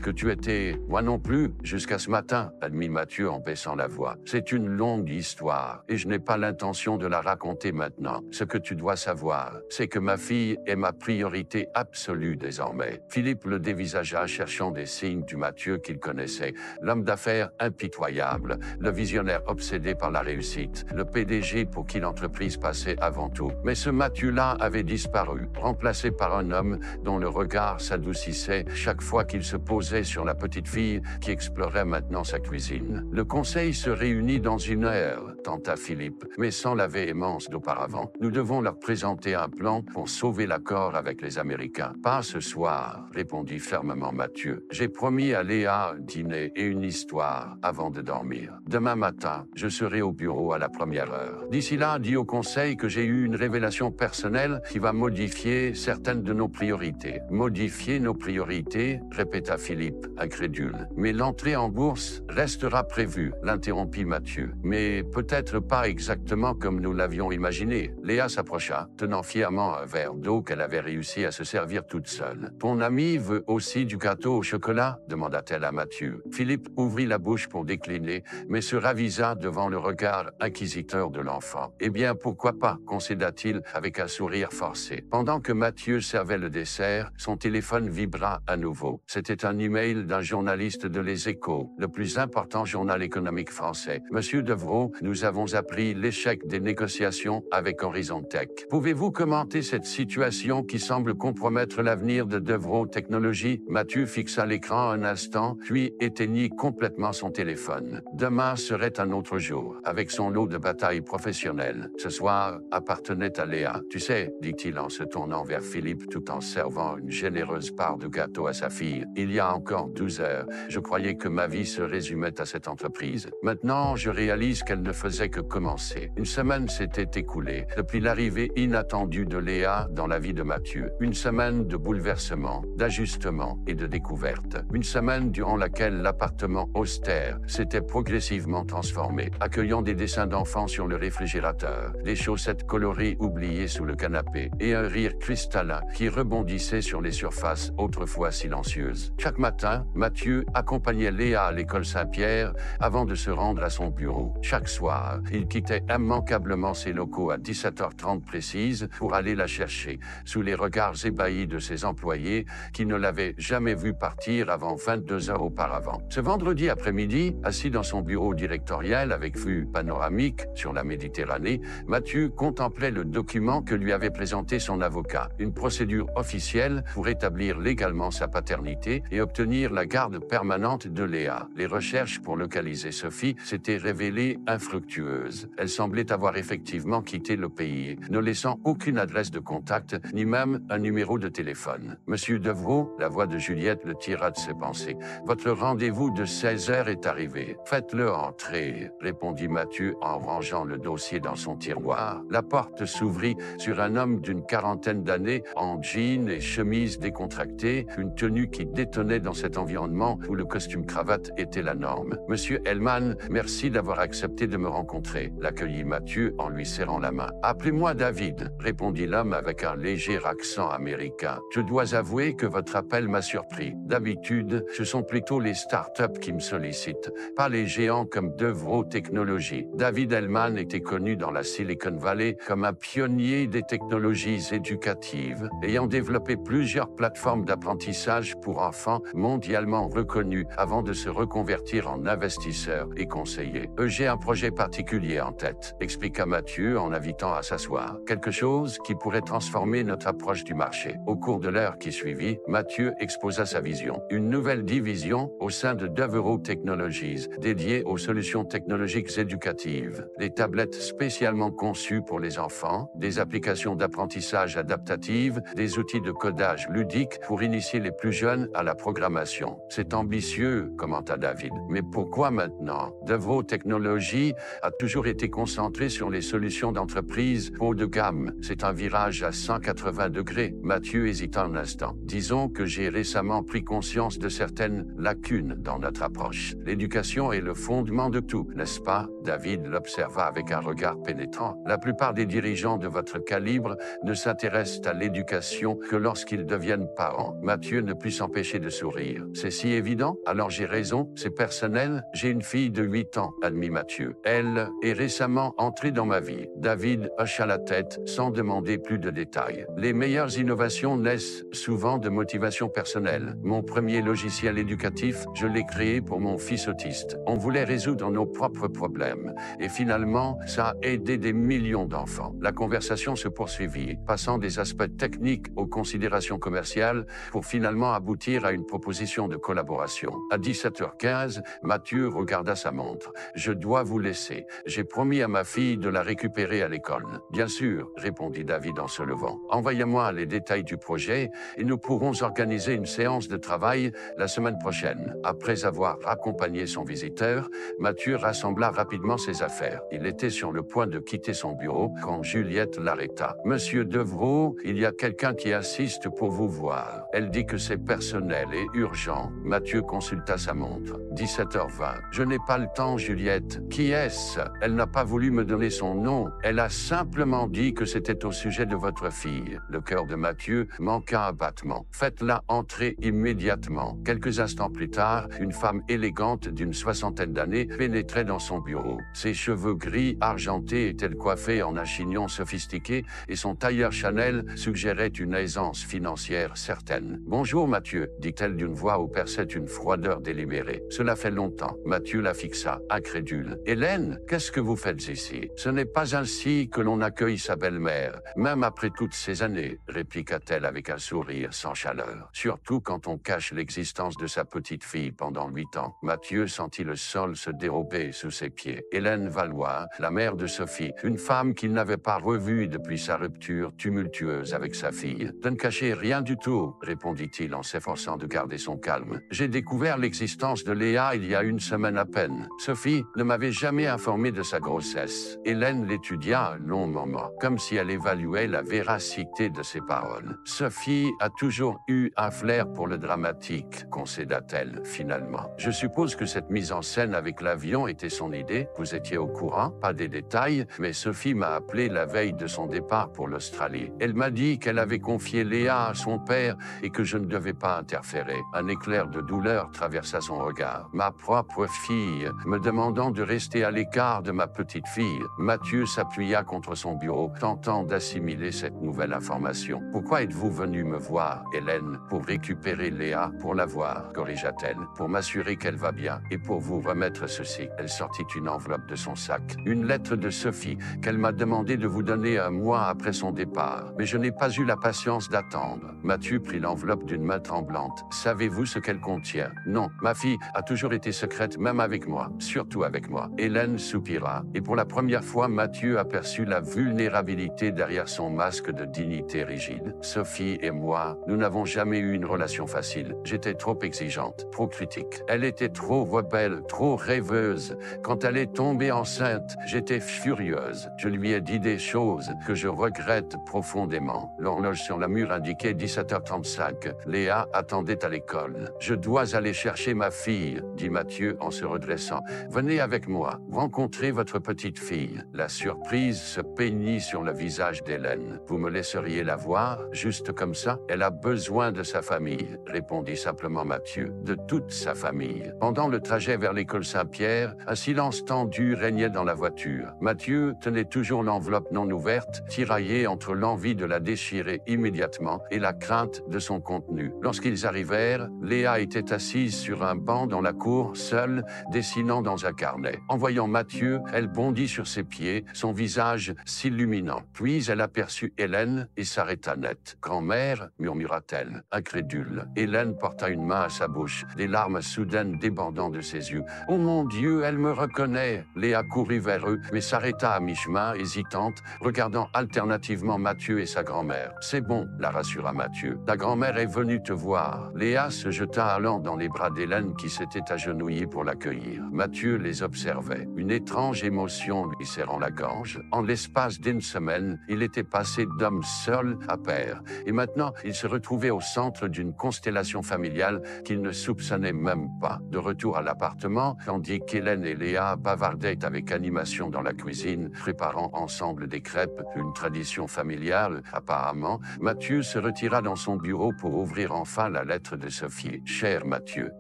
que tu étais... » « Moi non plus, jusqu'à ce matin, » admit Mathieu en baissant la voix. « C'est une longue histoire, et je n'ai pas l'intention de la raconter maintenant. Ce que tu dois savoir, c'est que ma fille est ma priorité absolue désormais. » Philippe le dévisagea, cherchant des signes du Mathieu qu'il connaissait. L'homme d'affaires impitoyable, le visionnaire obsédé par la réussite, le PDG pour qui l'entreprise passait avant tout. Mais ce Mathieu-là avait disparu, remplacé par un homme dont le regard s'adoucissait chaque fois qu'il se posait sur la petite fille qui explorait maintenant sa cuisine. « Le conseil se réunit dans 1 heure, » tenta Philippe, mais sans la véhémence d'auparavant. « Nous devons leur présenter un plan pour sauver l'accord avec les Américains. »« Pas ce soir, » répondit fermement Mathieu. « J'ai promis à Léa un dîner et une histoire avant de dormir. Demain matin, je serai au bureau à la 1e heure. D'ici là, dis au conseil que j'ai eu une révélation personnelle qui va modifier certaines de nos priorités. »« Modifier nos priorités ?» répéta Philippe, incrédule. « Mais l'entrée en bourse restera prévue, » l'interrompit Mathieu. « Mais peut-être pas exactement comme nous l'avions imaginé. » Léa s'approcha, tenant fièrement un verre d'eau qu'elle avait réussi à se servir toute seule. « Ton ami veut aussi du gâteau au chocolat ?» demanda-t-elle à Mathieu. Philippe ouvrit la bouche pour décliner, mais se ravisa devant le regard inquisiteur de l'enfant. « Eh bien, pourquoi pas ?» concéda-t-il avec un sourire forcé. Pendant que Mathieu servait le dessert, son téléphone vibra à nouveau. C'était un email d'un journaliste de Les Échos, le plus important journal économique français. « Monsieur Devrault, nous avons appris l'échec des négociations avec Horizon Tech. Pouvez-vous commenter cette situation qui semble compromettre l'avenir de Devrault Technologies ?» Mathieu fixa l'écran un instant, puis éteignit complètement son téléphone. Demain serait un autre jour, avec son lot de batailles professionnelles. Ce soir appartenait à Léa. « Tu sais, » dit-il en se tournant vers Philippe tout en servant une généreuse part de gâteau à sa fille, « il y a encore 12 heures, je croyais que ma vie se résumait à cette entreprise. Maintenant, je réalise qu'elle ne faisait que commencer. » Une semaine s'était écoulée depuis l'arrivée inattendue de Léa dans la vie de Mathieu. Une semaine de bouleversement, d'ajustement et de découverte. Une semaine durant laquelle l'appartement austère s'était progressivement transformé, accueillant des dessins d'enfants sur le réfrigérateur, des chaussettes colorées oubliées sous le canapé et un rire cristallin qui rebondissait sur les surfaces autrefois silencieuses. Chaque matin, Mathieu accompagnait Léa à l'école Saint-Pierre avant de se rendre à son bureau. Chaque soir, il quittait immanquablement ses locaux à 17h30 précise pour aller la chercher, sous les regards ébahis de ses employés qui ne l'avaient jamais vu partir avant 22 heures auparavant. Ce vendredi après-midi, assis dans son bureau directoriel avec vue panoramique sur la Méditerranée, Mathieu contemplait le document que lui avait présenté son avocat, une procédure officielle pour établir légalement sa paternité et obtenir la garde permanente de Léa. Les recherches pour localiser Sophie s'étaient révélées infructueuses. Elle semblait avoir effectivement quitté le pays, ne laissant aucune adresse de contact, ni même un numéro de téléphone. « Monsieur Devrault », la voix de Juliette le tira de ses pensées. « Votre rendez-vous de 16 heures est arrivé. Faites-le entrer », répondit Mathieu en rangeant le dossier dans son tiroir. La porte s'ouvrit sur un homme d'une quarantaine d'années, en jean et chemise décontractée, une tenue qui détonnait dans cet environnement où le costume-cravate était la norme. « Monsieur Hellman, merci d'avoir accepté de me rencontrer », l'accueillit Mathieu en lui serrant la main. « Appelez-moi David », répondit l'homme avec un léger accent américain. « Je dois avouer que votre appel m'a surpris. D'habitude, ce sont plutôt les startups qui me sollicitent, pas les géants comme Devrault Technologies. » David Hellman était connu dans la Silicon Valley comme un pionnier des technologies éducatives, ayant développé plusieurs plateformes d'apprentissage pour enfants mondialement reconnues avant de se reconvertir en investisseur et conseiller. « J'ai un projet particulier en tête », expliqua Mathieu en invitant à s'asseoir. « Quelque chose qui pourrait transformer notre approche du marché. » Au cours de l'heure qui suivit, Mathieu exposa sa vision. Une nouvelle division au sein de Devrault Technologies, dédiée aux solutions technologiques éducatives. Des tablettes spécialement conçues pour les enfants, des applications d'apprentissage adaptatives, des outils de codage ludique informatique pour initier les plus jeunes à la programmation. C'est ambitieux, commenta David. Mais pourquoi maintenant? Devraux Technologies a toujours été concentré sur les solutions d'entreprise haut de gamme. C'est un virage à 180 degrés. Mathieu hésita un instant. Disons que j'ai récemment pris conscience de certaines lacunes dans notre approche. L'éducation est le fondement de tout, n'est-ce pas? David l'observa avec un regard pénétrant. La plupart des dirigeants de votre calibre ne s'intéressent à l'éducation que lorsqu'ils deviennent parents. Mathieu ne put s'empêcher de sourire. C'est si évident? Alors j'ai raison, c'est personnel. J'ai une fille de 8 ans, admit Mathieu. Elle est récemment entrée dans ma vie. David hocha la tête sans demander plus de détails. Les meilleures innovations naissent souvent de motivation personnelle. Mon premier logiciel éducatif, je l'ai créé pour mon fils autiste. On voulait résoudre nos propres problèmes. Et finalement, ça a aidé des millions d'enfants. La conversation se poursuivit, passant des aspects techniques aux considérations commerciales pour finalement aboutir à une proposition de collaboration. À 17h15, Mathieu regarda sa montre. Je dois vous laisser. J'ai promis à ma fille de la récupérer à l'école. Bien sûr, répondit David en se levant. Envoyez-moi les détails du projet et nous pourrons organiser une séance de travail la semaine prochaine. Après avoir accompagné son visiteur, Mathieu rassembla rapidement ses affaires. Il était sur le point de quitter son bureau quand Juliette l'arrêta. Monsieur Devraux, il y a quelqu'un qui insiste pour vous voir. Elle dit que c'est personnel et urgent. Mathieu consulta sa montre. 17h20. Je n'ai pas le temps, Juliette. Qui est-ce? Elle n'a pas voulu me donner son nom. Elle a simplement dit que c'était au sujet de votre fille. Le cœur de Mathieu manqua un battement. Faites-la entrer immédiatement. Quelques instants plus tard, une femme élégante d'une 60aine d'années pénétrait dans son bureau. Ses cheveux gris argentés étaient coiffés en un chignon sophistiqué et son tailleur Chanel suggérait une aisance financière certaine. Bonjour Mathieu, dit-elle d'une voix où perçait une froideur délibérée. Cela fait longtemps. Mathieu la fixa, incrédule. Hélène, qu'est-ce que vous faites ici? Ce n'est pas ainsi que l'on accueille sa belle-mère, même après toutes ces années, répliqua-t-elle avec un sourire sans chaleur. Surtout quand on cache l'existence de sa petite fille pendant 8 ans. Mathieu sentit le sol se dérober sous ses pieds. Hélène Valois, la mère de Sophie, une femme qu'il n'avait pas revue depuis sa rupture tumultueuse avec sa fille. Je ne cachais rien du tout, répondit-il en s'efforçant de garder son calme. J'ai découvert l'existence de Léa il y a une semaine à peine. Sophie ne m'avait jamais informé de sa grossesse. Hélène l'étudia un long moment, comme si elle évaluait la véracité de ses paroles. Sophie a toujours eu un flair pour le dramatique, concéda-t-elle finalement. Je suppose que cette mise en scène avec l'avion était son idée. Vous étiez au courant? Pas des détails, mais Sophie m'a appelé la veille de son départ pour l'Australie. Elle m'a dit qu'elle avait confié Léa à son père et que je ne devais pas interférer. Un éclair de douleur traversa son regard. Ma propre fille, me demandant de rester à l'écart de ma petite fille. Mathieu s'appuya contre son bureau, tentant d'assimiler cette nouvelle information. Pourquoi êtes-vous venu me voir, Hélène? Pour récupérer Léa, pour la voir, corrigea-t-elle, pour m'assurer qu'elle va bien et pour vous remettre ceci. Elle sortit une enveloppe de son sac. Une lettre de Sophie qu'elle m'a demandé de vous donner un mois après son départ. Mais je n'ai pas eu la patience d'attendre. Mathieu prit l'enveloppe d'une main tremblante. Savez-vous ce qu'elle contient? Non, ma fille a toujours été secrète, même avec moi, surtout avec moi. Hélène soupira, et pour la première fois, Mathieu aperçut la vulnérabilité derrière son masque de dignité rigide. Sophie et moi, nous n'avons jamais eu une relation facile. J'étais trop exigeante, trop critique. Elle était trop rebelle, trop rêveuse. Quand elle est tombée enceinte, j'étais furieuse. Je lui ai dit des choses que je regrette profondément. L'horloge sur le mur indiquait 17h35. Léa attendait à l'école. Je dois aller chercher ma fille, dit Mathieu en se redressant. Venez avec moi, rencontrez votre petite fille. La surprise se peignit sur le visage d'Hélène. Vous me laisseriez la voir, juste comme ça? Elle a besoin de sa famille, répondit simplement Mathieu, de toute sa famille. Pendant le trajet vers l'école Saint-Pierre, un silence tendu régnait dans la voiture. Mathieu tenait toujours l'enveloppe non ouverte, tiraillée entre l'envie de la déchirer immédiatement et la crainte de son contenu. Lorsqu'ils arrivèrent, Léa était assise sur un banc dans la cour, seule, dessinant dans un carnet. En voyant Mathieu, elle bondit sur ses pieds, son visage s'illuminant. Puis elle aperçut Hélène et s'arrêta net. « Grand-mère » murmura-t-elle, incrédule. Hélène porta une main à sa bouche, des larmes soudaines débordant de ses yeux. « Oh mon Dieu, elle me reconnaît !» Léa courut vers eux, mais s'arrêta à mi-chemin, hésitante, regardant alternativement Mathieu et sa grand-mère. « C'est bon » la rassura Mathieu. Mathieu. Ta grand-mère est venue te voir. Léa se jeta allant dans les bras d'Hélène qui s'était agenouillée pour l'accueillir. Mathieu les observait. Une étrange émotion lui serrant la gorge. En l'espace d'une semaine, il était passé d'homme seul à père. Et maintenant, il se retrouvait au centre d'une constellation familiale qu'il ne soupçonnait même pas. De retour à l'appartement, tandis qu'Hélène et Léa bavardaient avec animation dans la cuisine, préparant ensemble des crêpes, une tradition familiale apparemment, Mathieu se retira dans son bureau pour ouvrir enfin la lettre de Sophie. « Cher Mathieu »,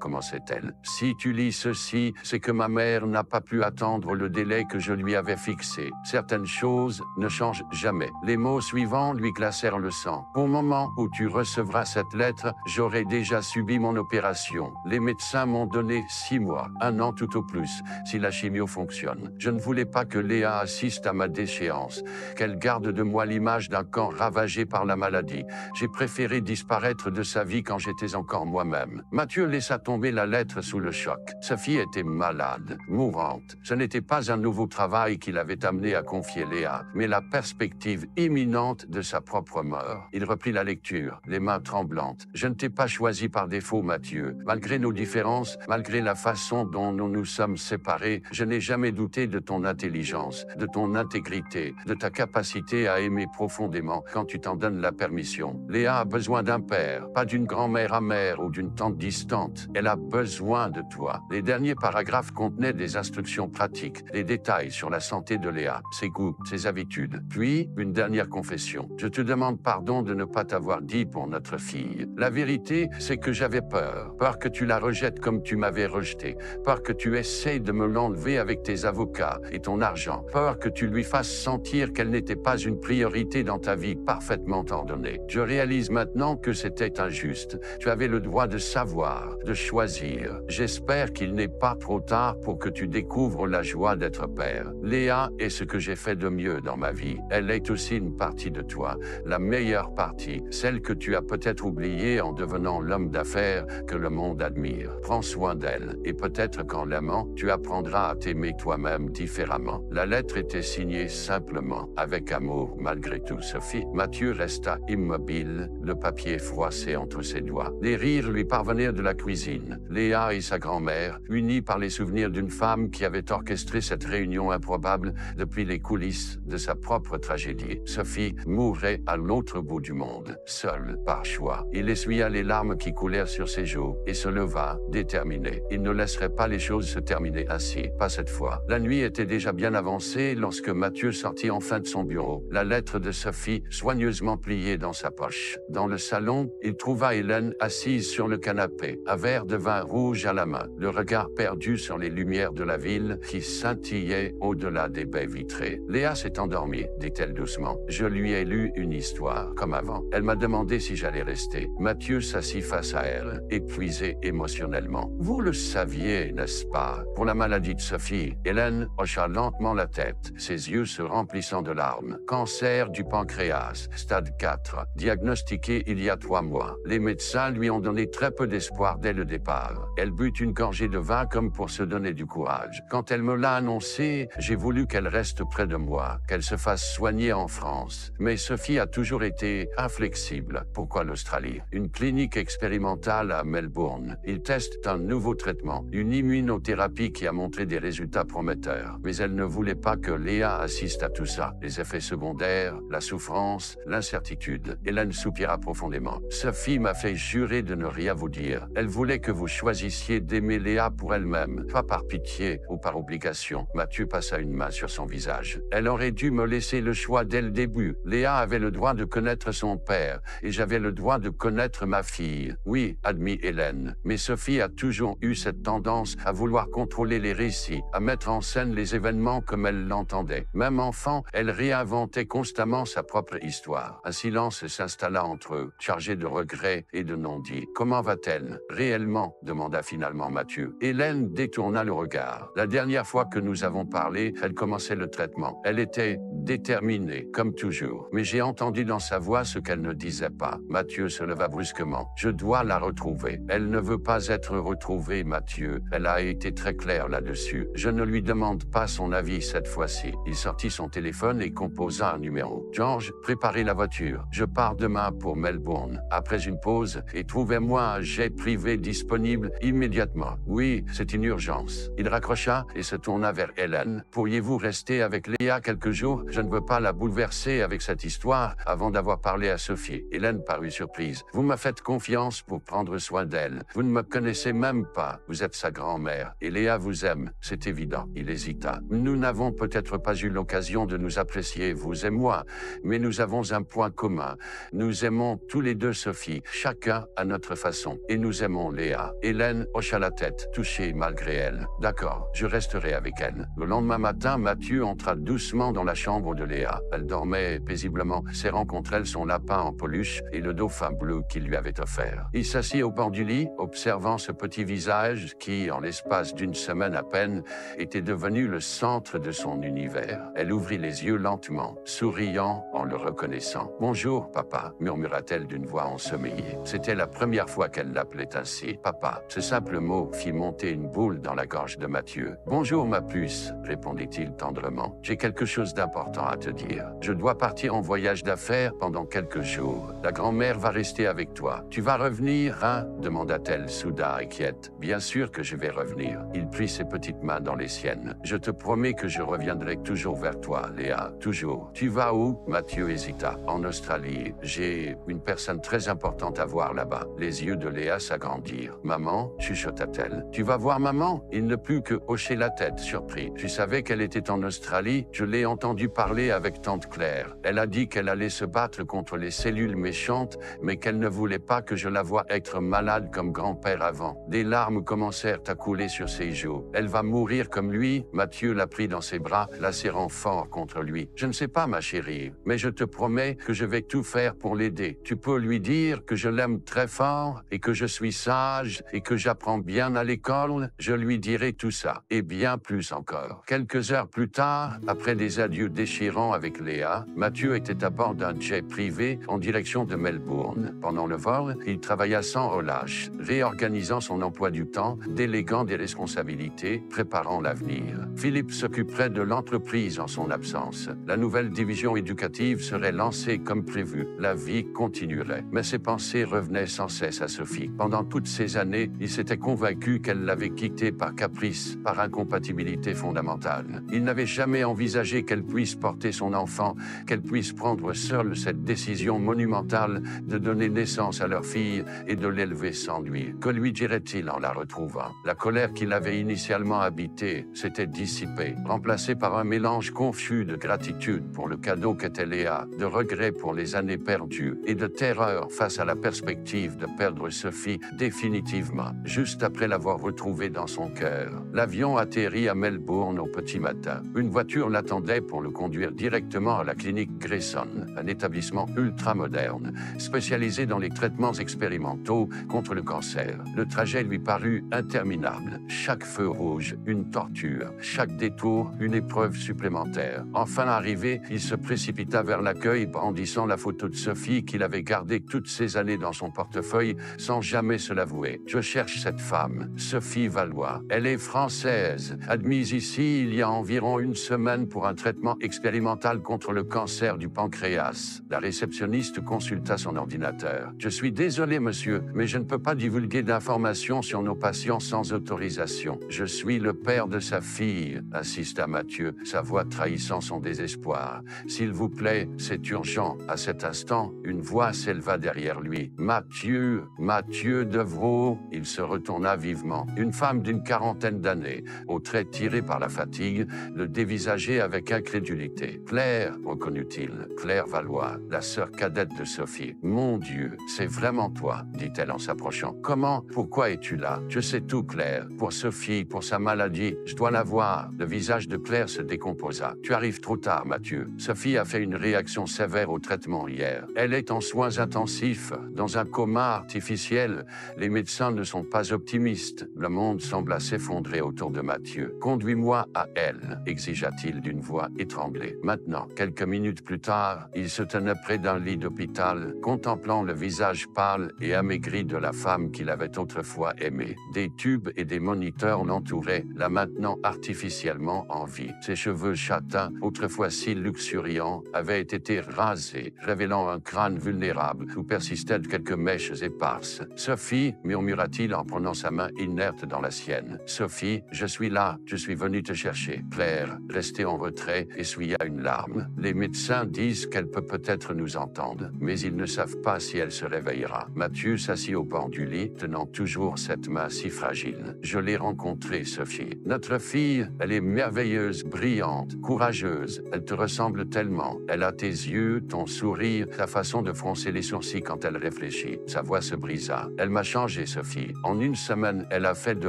commençait-elle, « si tu lis ceci, c'est que ma mère n'a pas pu attendre le délai que je lui avais fixé. Certaines choses ne changent jamais. » Les mots suivants lui glacèrent le sang. « Au moment où tu recevras cette lettre, j'aurai déjà subi mon opération. Les médecins m'ont donné 6 mois, 1 an tout au plus, si la chimio fonctionne. Je ne voulais pas que Léa assiste à ma déchéance, qu'elle garde de moi l'image d'un corps ravagé par la maladie. J'ai préféré disparaître de sa vie quand j'étais encore moi-même. » Mathieu laissa tomber la lettre sous le choc. Sophie était malade, mourante. Ce n'était pas un nouveau travail qui l'avait amené à confier Léa, mais la perspective imminente de sa propre mort. Il reprit la lecture, les mains tremblantes. « Je ne t'ai pas choisi par défaut, Mathieu. Malgré nos différences, malgré la façon dont nous nous sommes séparés, je n'ai jamais douté de ton intelligence, de ton intégrité, de ta capacité à aimer profondément quand tu t'en donnes la permission. Léa a besoin d'un père, pas d'une grand-mère amère ou d'une tante distante. Elle a besoin de toi. » Les derniers paragraphes contenaient des instructions pratiques, des détails sur la santé de Léa, ses goûts, ses habitudes. Puis, une dernière confession. « Je te demande pardon de ne pas t'avoir dit pour notre fille. La vérité, c'est que j'avais peur. Peur que tu la rejettes comme tu m'avais rejeté. Peur que tu essayes de me l'enlever avec tes avocats et ton argent. Peur que tu lui fasses sentir qu'elle n'était pas une priorité dans ta vie parfaitement ordonnée. Je réalise maintenant que c'était injuste. Tu avais le droit de savoir, de choisir. J'espère qu'il n'est pas trop tard pour que tu découvres la joie d'être père. Léa est ce que j'ai fait de mieux dans ma vie. Elle est aussi une partie de toi, la meilleure partie, celle que tu as peut-être oubliée en devenant l'homme d'affaires que le monde admire. Prends soin d'elle, et peut-être qu'en l'aimant, tu apprendras à t'aimer toi-même différemment. » La lettre était signée simplement, avec amour malgré tout, Sophie. Mathieu resta immobile, le papier froissé entre ses doigts. Les rires lui parvenaient de la cuisine. Léa et sa grand-mère, unies par les souvenirs d'une femme qui avait orchestré cette réunion improbable depuis les coulisses de sa propre tragédie. Sophie mourait à l'autre bout du monde, seule, par choix. Il essuya les larmes qui coulèrent sur ses joues et se leva, déterminé. Il ne laisserait pas les choses se terminer ainsi, pas cette fois. La nuit était déjà bien avancée lorsque Mathieu sortit enfin de son bureau, la lettre de Sophie soigneusement pliée dans sa poche. Dans le salon, il trouva Hélène assise sur le canapé, un verre de vin rouge à la main, le regard perdu sur les lumières de la ville qui scintillaient au-delà des baies vitrées. « Léa s'est endormie, dit-elle doucement. Je lui ai lu une histoire, comme avant. Elle m'a demandé si j'allais rester. » Mathieu s'assit face à elle, épuisé émotionnellement. « Vous le saviez, n'est-ce pas? » Pour la maladie de Sophie, Hélène hocha lentement la tête, ses yeux se remplissant de larmes. « Cancer du pancréas, stade 4, diagnostiqué il y a 3 mois. Les médecins lui ont donné très peu d'espoir dès le départ. » Elle but une gorgée de vin comme pour se donner du courage. « Quand elle me l'a annoncé, j'ai voulu qu'elle reste près de moi, qu'elle se fasse soigner en France. Mais Sophie a toujours été inflexible. Pourquoi l'Australie? Une clinique expérimentale à Melbourne. Ils testent un nouveau traitement, une immunothérapie qui a montré des résultats prometteurs. Mais elle ne voulait pas que Léa assiste à tout ça. Les effets secondaires, la souffrance, l'incertitude. » Hélène soupira profondément. « Sophie m'a fait jurer de ne rien vous dire. Elle voulait que vous choisissiez d'aimer Léa pour elle-même, pas par pitié ou par obligation. » Mathieu passa une main sur son visage. « Elle aurait dû me laisser le choix dès le début. Léa avait le droit de connaître son père, et j'avais le droit de connaître ma fille. » « Oui, admit Hélène, mais Sophie a toujours eu cette tendance à vouloir contrôler les récits, à mettre en scène les événements comme elle l'entendait. Même enfant, elle réinventait constamment sa propre histoire. » Un silence s'installa entre eux, chargé de regrets et de non-dits. « Comment va-t-elle? Réellement? » demanda finalement Mathieu. Hélène détourna le regard. « La dernière fois que nous avons parlé, elle commençait le traitement. Elle était déterminée, comme toujours. Mais j'ai entendu dans sa voix ce qu'elle ne disait pas. » Mathieu se leva brusquement. « Je dois la retrouver. Elle ne veut pas être retrouvée, Mathieu. Elle a été très claire là-dessus. Je ne lui demande pas son avis cette fois-ci. » Il sortit son téléphone et composa un numéro. « Georges, préparez la voiture. Je pars demain pour Melbourne. Après une pause, et trouvez-moi un jet privé disponible immédiatement. Oui, c'est une urgence. Il raccrocha et se tourna vers Hélène. Pourriez-vous rester avec Léa quelques jours? Je ne veux pas la bouleverser avec cette histoire avant d'avoir parlé à Sophie. Hélène parut surprise. Vous me faites confiance pour prendre soin d'elle. Vous ne me connaissez même pas. Vous êtes sa grand-mère. Et Léa vous aime. C'est évident. Il hésita. Nous n'avons peut-être pas eu l'occasion de nous apprécier, vous et moi, mais nous avons un point commun. Nous aimons tous les deux Sophie, chacun à notre façon. Et nous aimons Léa. Hélène hocha la tête, touchée malgré elle. D'accord, je resterai avec elle. Le lendemain matin, Mathieu entra doucement dans la chambre de Léa. Elle dormait paisiblement, serrant contre elle son lapin en peluche et le dauphin bleu qu'il lui avait offert. Il s'assit au bord du lit, observant ce petit visage qui, en l'espace d'une semaine à peine, était devenu le centre de son univers. Elle ouvrit les yeux lentement, souriant en le reconnaissant. « Bonjour, papa », murmura-t-elle d'une voix ensommeillée. C'était la première fois qu'elle l'appelait ainsi. « Papa ». Ce simple mot fit monter une boule dans la gorge de Mathieu. « Bonjour, ma puce », répondit-il tendrement. « J'ai quelque chose d'important à te dire. Je dois partir en voyage d'affaires pendant quelques jours. La grand-mère va rester avec toi. Tu vas revenir, hein ?» demanda-t-elle soudain inquiète. « Bien sûr que je vais revenir. » Il prit ses petites mains dans les siennes. « Je te promets que je reviendrai toujours vers toi, Léa. Toujours. »« Tu vas où ?» Mathieu hésita. « En Australie. J'ai une personne très importante à voir là-bas. » Les yeux de Léa s'agrandirent. « Maman ?» chuchota-t-elle. « Tu vas voir maman ?» Il ne put que hocher la tête, surpris. « Tu savais qu'elle était en Australie ? Je l'ai entendu parler avec tante Claire. Elle a dit qu'elle allait se battre contre les cellules méchantes, mais qu'elle ne voulait pas que je la voie être malade comme grand-père avant. » Des larmes commencèrent à couler sur ses joues. « Elle va mourir comme lui ?» Mathieu la prit dans ses bras, la serrant fort contre lui. « Je ne sais pas, ma chérie, mais je te promets que je vais tout faire pour l'aider. Tu peux lui dire que je l'aime très fort et que je suis sage et que j'apprends bien à l'école. Je lui dirai tout ça, et bien plus encore. » Quelques heures plus tard, après des adieux déchirants avec Léa, Mathieu était à bord d'un jet privé en direction de Melbourne. Pendant le vol, il travailla sans relâche, réorganisant son emploi du temps, déléguant des responsabilités, préparant l'avenir. Philippe s'occuperait de l'entreprise en son absence. La nouvelle division éducative serait lancée comme prévu. La vie continuerait. Mais ses pensées revenaient sans cesse à Sophie. Pendant toutes ces années, il s'était convaincu qu'elle l'avait quitté par caprice, par incompatibilité fondamentale. Il n'avait jamais envisagé qu'elle puisse porter son enfant, qu'elle puisse prendre seule cette décision monumentale de donner naissance à leur fille et de l'élever sans lui. Que lui dirait-il en la retrouvant? La colère qui l'avait initialement habité s'était dissipée, remplacée par un mélange confus de gratitude pour le cadeau qu'était Léa, de regret pour les années perdues et de terreur face à la perspective de perdre Sophie définitivement, juste après l'avoir retrouvée dans son cœur. L'avion atterrit à Melbourne au petit matin. Une voiture l'attendait pour le conduire directement à la clinique Grayson, un établissement ultramoderne, spécialisé dans les traitements expérimentaux contre le cancer. Le trajet lui parut interminable. Chaque feu rouge, une torture. Chaque détour, une épreuve supplémentaire. Enfin arrivé, il se précipita vers l'accueil, brandissant la photo de Sophie qu'il avait gardée toutes ces années dans son portefeuille sans jamais se l'avouer. « Je cherche cette femme, Sophie Valois. Elle est française, admise ici il y a environ une semaine pour un traitement expérimental contre le cancer du pancréas. » La réceptionniste consulta son ordinateur. « Je suis désolé, monsieur, mais je ne peux pas divulguer d'informations sur nos patients sans autorisation. Je suis le père de sa fille, » insista Mathieu, sa voix trahissant son désespoir. « S'il vous plaît, c'est urgent. » À cet instant, une voix s'éleva derrière lui. « Mathieu, Mathieu Devaux !» Il se retourna vivement. Une femme d'une quarantaine d'années, aux traits tirés par la fatigue, le dévisageait avec incrédulité. « Claire !» reconnut-il. « Claire Valois, la sœur cadette de Sophie. »« Mon Dieu, c'est vraiment toi, » dit-elle en s'approchant. « Comment? Pourquoi es-tu là? Je sais tout, Claire. Pour Sophie, pour sa maladie, je dois la voir. » Le visage de Claire se décomposa. « Tu arrives trop tard, Mathieu. Sophie a fait une réaction sévère au traitement hier. Elle est en soins intensifs, dans un coma artificiel. Les médecins ne sont pas optimistes. » Le monde sembla s'effondrer autour de Mathieu. « Conduis-moi à elle, » exigea-t-il d'une voix étranglée. Maintenant, quelques minutes plus tard, il se tenait près d'un lit d'hôpital, contemplant le visage pâle et amaigri de la femme qu'il avait autrefois aimée. Des tubes et des moniteurs l'entouraient, la maintenant artificiellement en vie. Ses cheveux châtains, autrefois si luxuriants, avaient été rasés, révélant un crâne vulnérable où persistaient quelques mèches éparses. « Sophie » murmura-t-il en prenant sa main inerte dans la sienne. « Sophie, je suis là, je suis venu te chercher. » Claire, restée en retrait, essuya une larme. « Les médecins disent qu'elle peut peut-être nous entendre, mais ils ne savent pas si elle se réveillera. » Mathieu s'assit au bord du lit, tenant toujours cette main si fragile. « Je l'ai rencontrée, Sophie. Notre fille, elle est merveilleuse, brillante, courageuse. Elle te ressemble tellement. Elle a tes yeux, ton sourire, ta façon de froncer les sourcils quand elle réfléchit. » Sa voix se brisa. « Elle m'a changé, Sophie. En une semaine, elle a fait de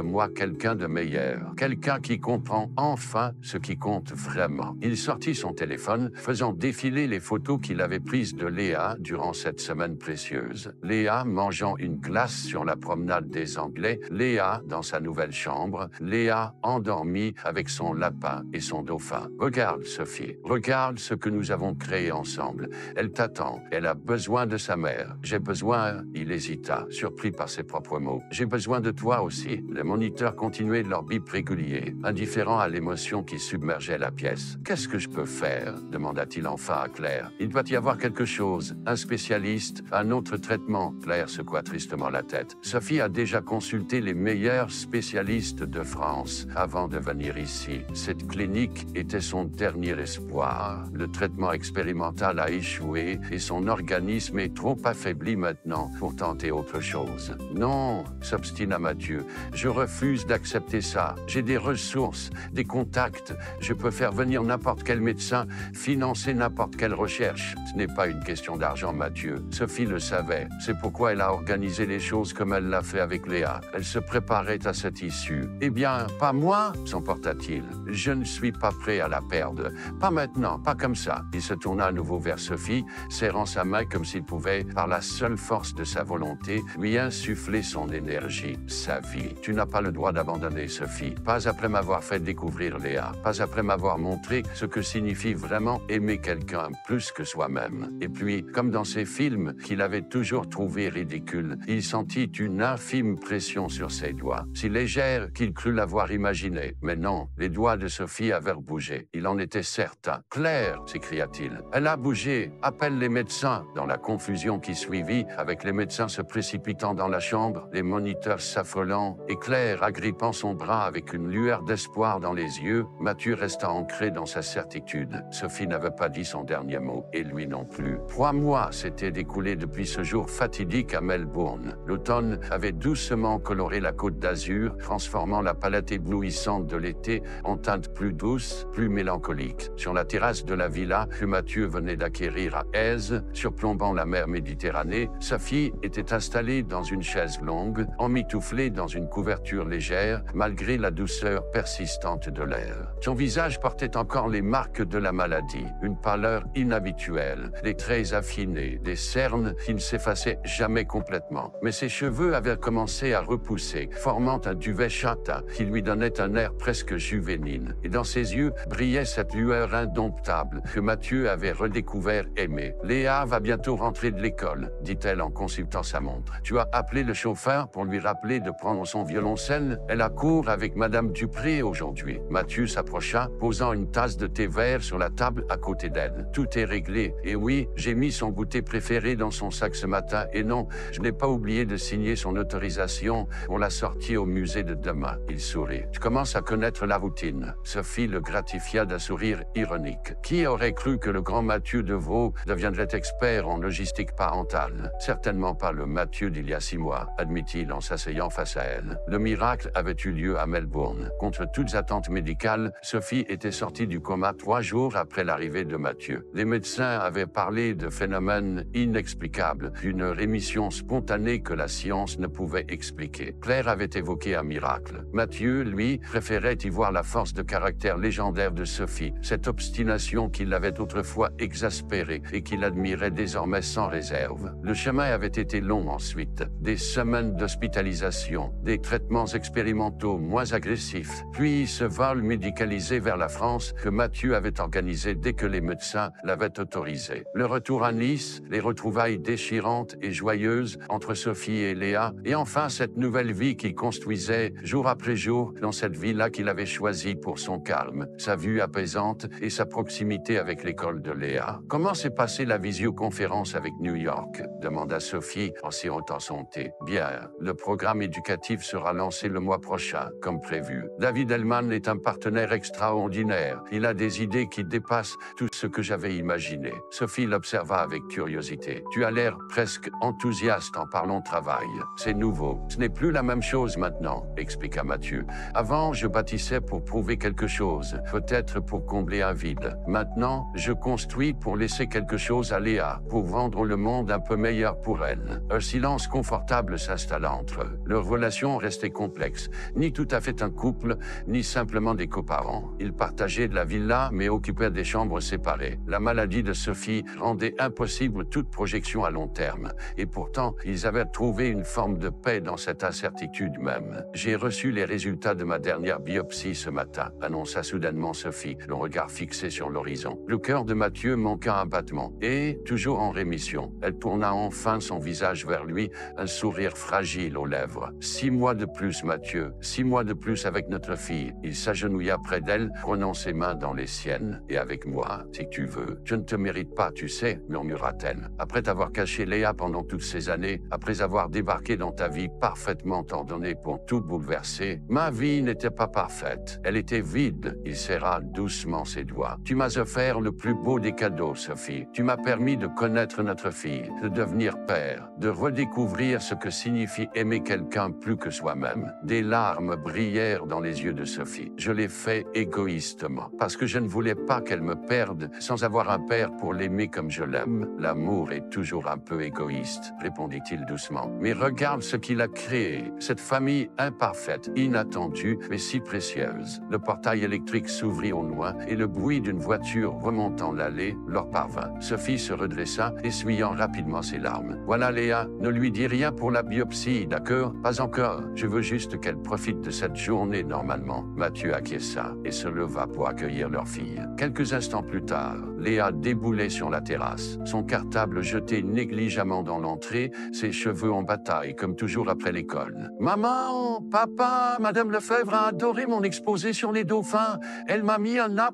moi quelqu'un de meilleur. Quelqu'un qui comprend enfin ce qui compte vraiment. » Il sortit son téléphone, faisant défiler les photos qu'il avait prises de Léa durant cette semaine précieuse. Léa mangeant une glace sur la promenade des Anglais, Léa dans sa nouvelle chambre, Léa endormie avec son lapin et son dauphin. « Regarde, Sophie, regarde ce que nous avons créé ensemble. Elle t'attend, elle a besoin de sa mère. J'ai besoin, » il hésita, surpris par ses propres mots. « J'ai besoin de toi aussi. » Les moniteurs continuaient leur bip régulier, indifférents à l'émotion qui submergeait la pièce. « Qu'est-ce que je peux faire ?» demanda-t-il enfin à Claire. « Il doit y avoir quelque chose, un spécialiste, un autre traitement. » Claire secoua tristement la tête. Sophie a déjà consulté les meilleurs spécialistes de France avant de venir ici. Cette clinique était son dernier espoir. Le traitement expérimental a échoué et son organisme est trop affaibli maintenant pour tenter autre chose. « Non, » s'obstina Mathieu, « je refuse d'accepter ça. J'ai des ressources, des contacts. Je peux faire venir n'importe quel médecin, financer n'importe quelle recherche. Ce n'est pas une question d'argent, Mathieu. » Sophie le savait. C'est pourquoi elle a organisé les choses comme elle l'a fait avec Léa. Elle se préparait à cette issue. « Eh bien, pas moi » s'emporta-t-il. « Je ne suis pas prêt à la perdre. Pas maintenant, pas comme ça. » Il se tourna à nouveau vers Sophie, serrant sa main comme s'il pouvait, par la seule force de sa volonté, lui insuffler son énergie, sa vie. « Tu n'as pas le droit d'abandonner, Sophie. Pas après m'avoir fait découvrir Léa. Pas après m'avoir montré ce que signifie vraiment aimer quelqu'un plus que soi-même. » Et puis, comme dans ces films qu'il avait toujours trouvés ridicules, il sentit une infime pression sur ses doigts, si légère qu'il crut l'avoir imaginée. Mais non, les doigts de Sophie avaient bougé. Il en était certain. « Claire !» s'écria-t-il. « Elle a bougé. Appelle les médecins. » Dans la confusion qui suivit, avec les médecins se précipitant dans la chambre, les moniteurs s'affolant, et Claire agrippant son bras avec une lueur d'espoir dans les yeux, Mathieu resta ancré dans sa certitude. Sophie n'avait pas dit son dernier mot, et lui non plus. 3 mois s'étaient découlés depuis ce jour fatidique à Melbourne. L'automne avait doucement coloré la Côte d'Azur, transformant la palette éblouissante de l'été en teinte plus douce, plus mélancolique. Sur la terrasse de la villa que Mathieu venait d'acquérir à Èze, surplombant la mer Méditerranée, Sophie était installée dans une chaise longue, emmitouflée dans une couverture légère, malgré la douceur persistante de l'air. Son visage portait encore les marques de la maladie, une pâleur inhabituelle, des traits affinés, des cernes qui ne s'effaçaient jamais complètement. Mais ses cheveux avaient commencé à repousser, formant un duvet châtain qui lui donnait un air presque juvénile. Et dans ses yeux brillait cette lueur indomptable que Mathieu avait redécouvert aimé. « Léa va bientôt rentrer de l'école, » dit-elle en consultant sa montre. « Tu as appelé le chauffeur pour lui rappeler de prendre son violoncelle? Elle a cours avec Madame Dupré aujourd'hui. » Mathieu s'approcha, posant une tasse de thé vert sur la table à côté d'elle. « Tout est réglé. Et oui, j'ai mis son goûter préféré dans son sac ce matin. Et non, je n'ai pas oublié de signer son autorisation pour la sortie au musée de demain. » Il sourit. « Je commence à connaître la routine. » Sophie le gratifia d'un sourire ironique. Qui aurait cru que le grand Mathieu Devaux deviendrait expert en logistique parentale? Certainement pas le Mathieu d'il y a 6 mois, admit-il en s'asseyant face à elle. Le miracle avait eu lieu à Melbourne. Contre toutes attentes médicales, Sophie était sortie du coma 3 jours après l'arrivée de Mathieu. Les médecins avaient parlé de phénomènes inexplicables, d'une rémission spontanée que la science ne pouvait expliquer. Claire avait évoqué un miracle. Mathieu, lui, préférait y voir la force de caractère légendaire de Sophie, cette obstination qui l'avait autrefois exaspéré et qu'il admirait désormais sans réserve. Le chemin avait été long ensuite. Des semaines d'hospitalisation, des traitements expérimentaux moins agressifs, puis ce vol médicalisé vers la France que Mathieu avait organisé dès que les médecins l'avaient autorisé. Le retour à Nice, les retrouvailles déchirantes et joyeuses entre Sophie et Léa, et enfin cette nouvelle vie qu'il construisait jour après jour dans cette villa qu'il avait choisie pour son calme, sa vue apaisante et sa proximité avec l'école de Léa. Comment s'est passée la visioconférence différence avec New York? Demanda Sophie en sirotant son thé. Bien, le programme éducatif sera lancé le mois prochain, comme prévu. David Hellman est un partenaire extraordinaire. Il a des idées qui dépassent tout ce que j'avais imaginé. Sophie l'observa avec curiosité. Tu as l'air presque enthousiaste en parlant travail. C'est nouveau. Ce n'est plus la même chose maintenant, expliqua Mathieu. Avant, je bâtissais pour prouver quelque chose, peut-être pour combler un vide. Maintenant, je construis pour laisser quelque chose à Léa, pour rendre le monde un peu meilleur pour elle. Un silence confortable s'installa entre eux. Leur relation restait complexe. Ni tout à fait un couple, ni simplement des coparents. Ils partageaient de la villa, mais occupaient des chambres séparées. La maladie de Sophie rendait impossible toute projection à long terme. Et pourtant, ils avaient trouvé une forme de paix dans cette incertitude même. J'ai reçu les résultats de ma dernière biopsie ce matin, annonça soudainement Sophie, le regard fixé sur l'horizon. Le cœur de Mathieu manqua un battement. Et, toujours en rémission, elle tourna enfin son visage vers lui, un sourire fragile aux lèvres. 6 mois de plus, Mathieu, 6 mois de plus avec notre fille. Il s'agenouilla près d'elle, prenant ses mains dans les siennes. Et avec moi, si tu veux. Je ne te mérite pas, tu sais, murmura-t-elle. Après t'avoir caché Léa pendant toutes ces années, après avoir débarqué dans ta vie parfaitement ordonnée pour tout bouleverser, ma vie n'était pas parfaite. Elle était vide. Il serra doucement ses doigts. Tu m'as offert le plus beau des cadeaux, Sophie. Tu m'as permis de connaître notre fille, de devenir père, de redécouvrir ce que signifie aimer quelqu'un plus que soi-même. Des larmes brillèrent dans les yeux de Sophie. Je l'ai fait égoïstement, parce que je ne voulais pas qu'elle me perde sans avoir un père pour l'aimer comme je l'aime. L'amour est toujours un peu égoïste, répondit-il doucement. Mais regarde ce qu'il a créé, cette famille imparfaite, inattendue, mais si précieuse. Le portail électrique s'ouvrit au loin et le bruit d'une voiture remontant l'allée leur parvint. Sophie se redressa, essuyant rapidement ses larmes. Voilà Léa, ne lui dis rien pour la biopsie, d'accord? Pas encore. Je veux juste qu'elle profite de cette journée normalement. Mathieu acquiesça et se leva pour accueillir leur fille. Quelques instants plus tard, Léa déboulait sur la terrasse, son cartable jeté négligemment dans l'entrée, ses cheveux en bataille comme toujours après l'école. Maman, papa, Madame Lefebvre a adoré mon exposé sur les dauphins. Elle m'a mis un A+,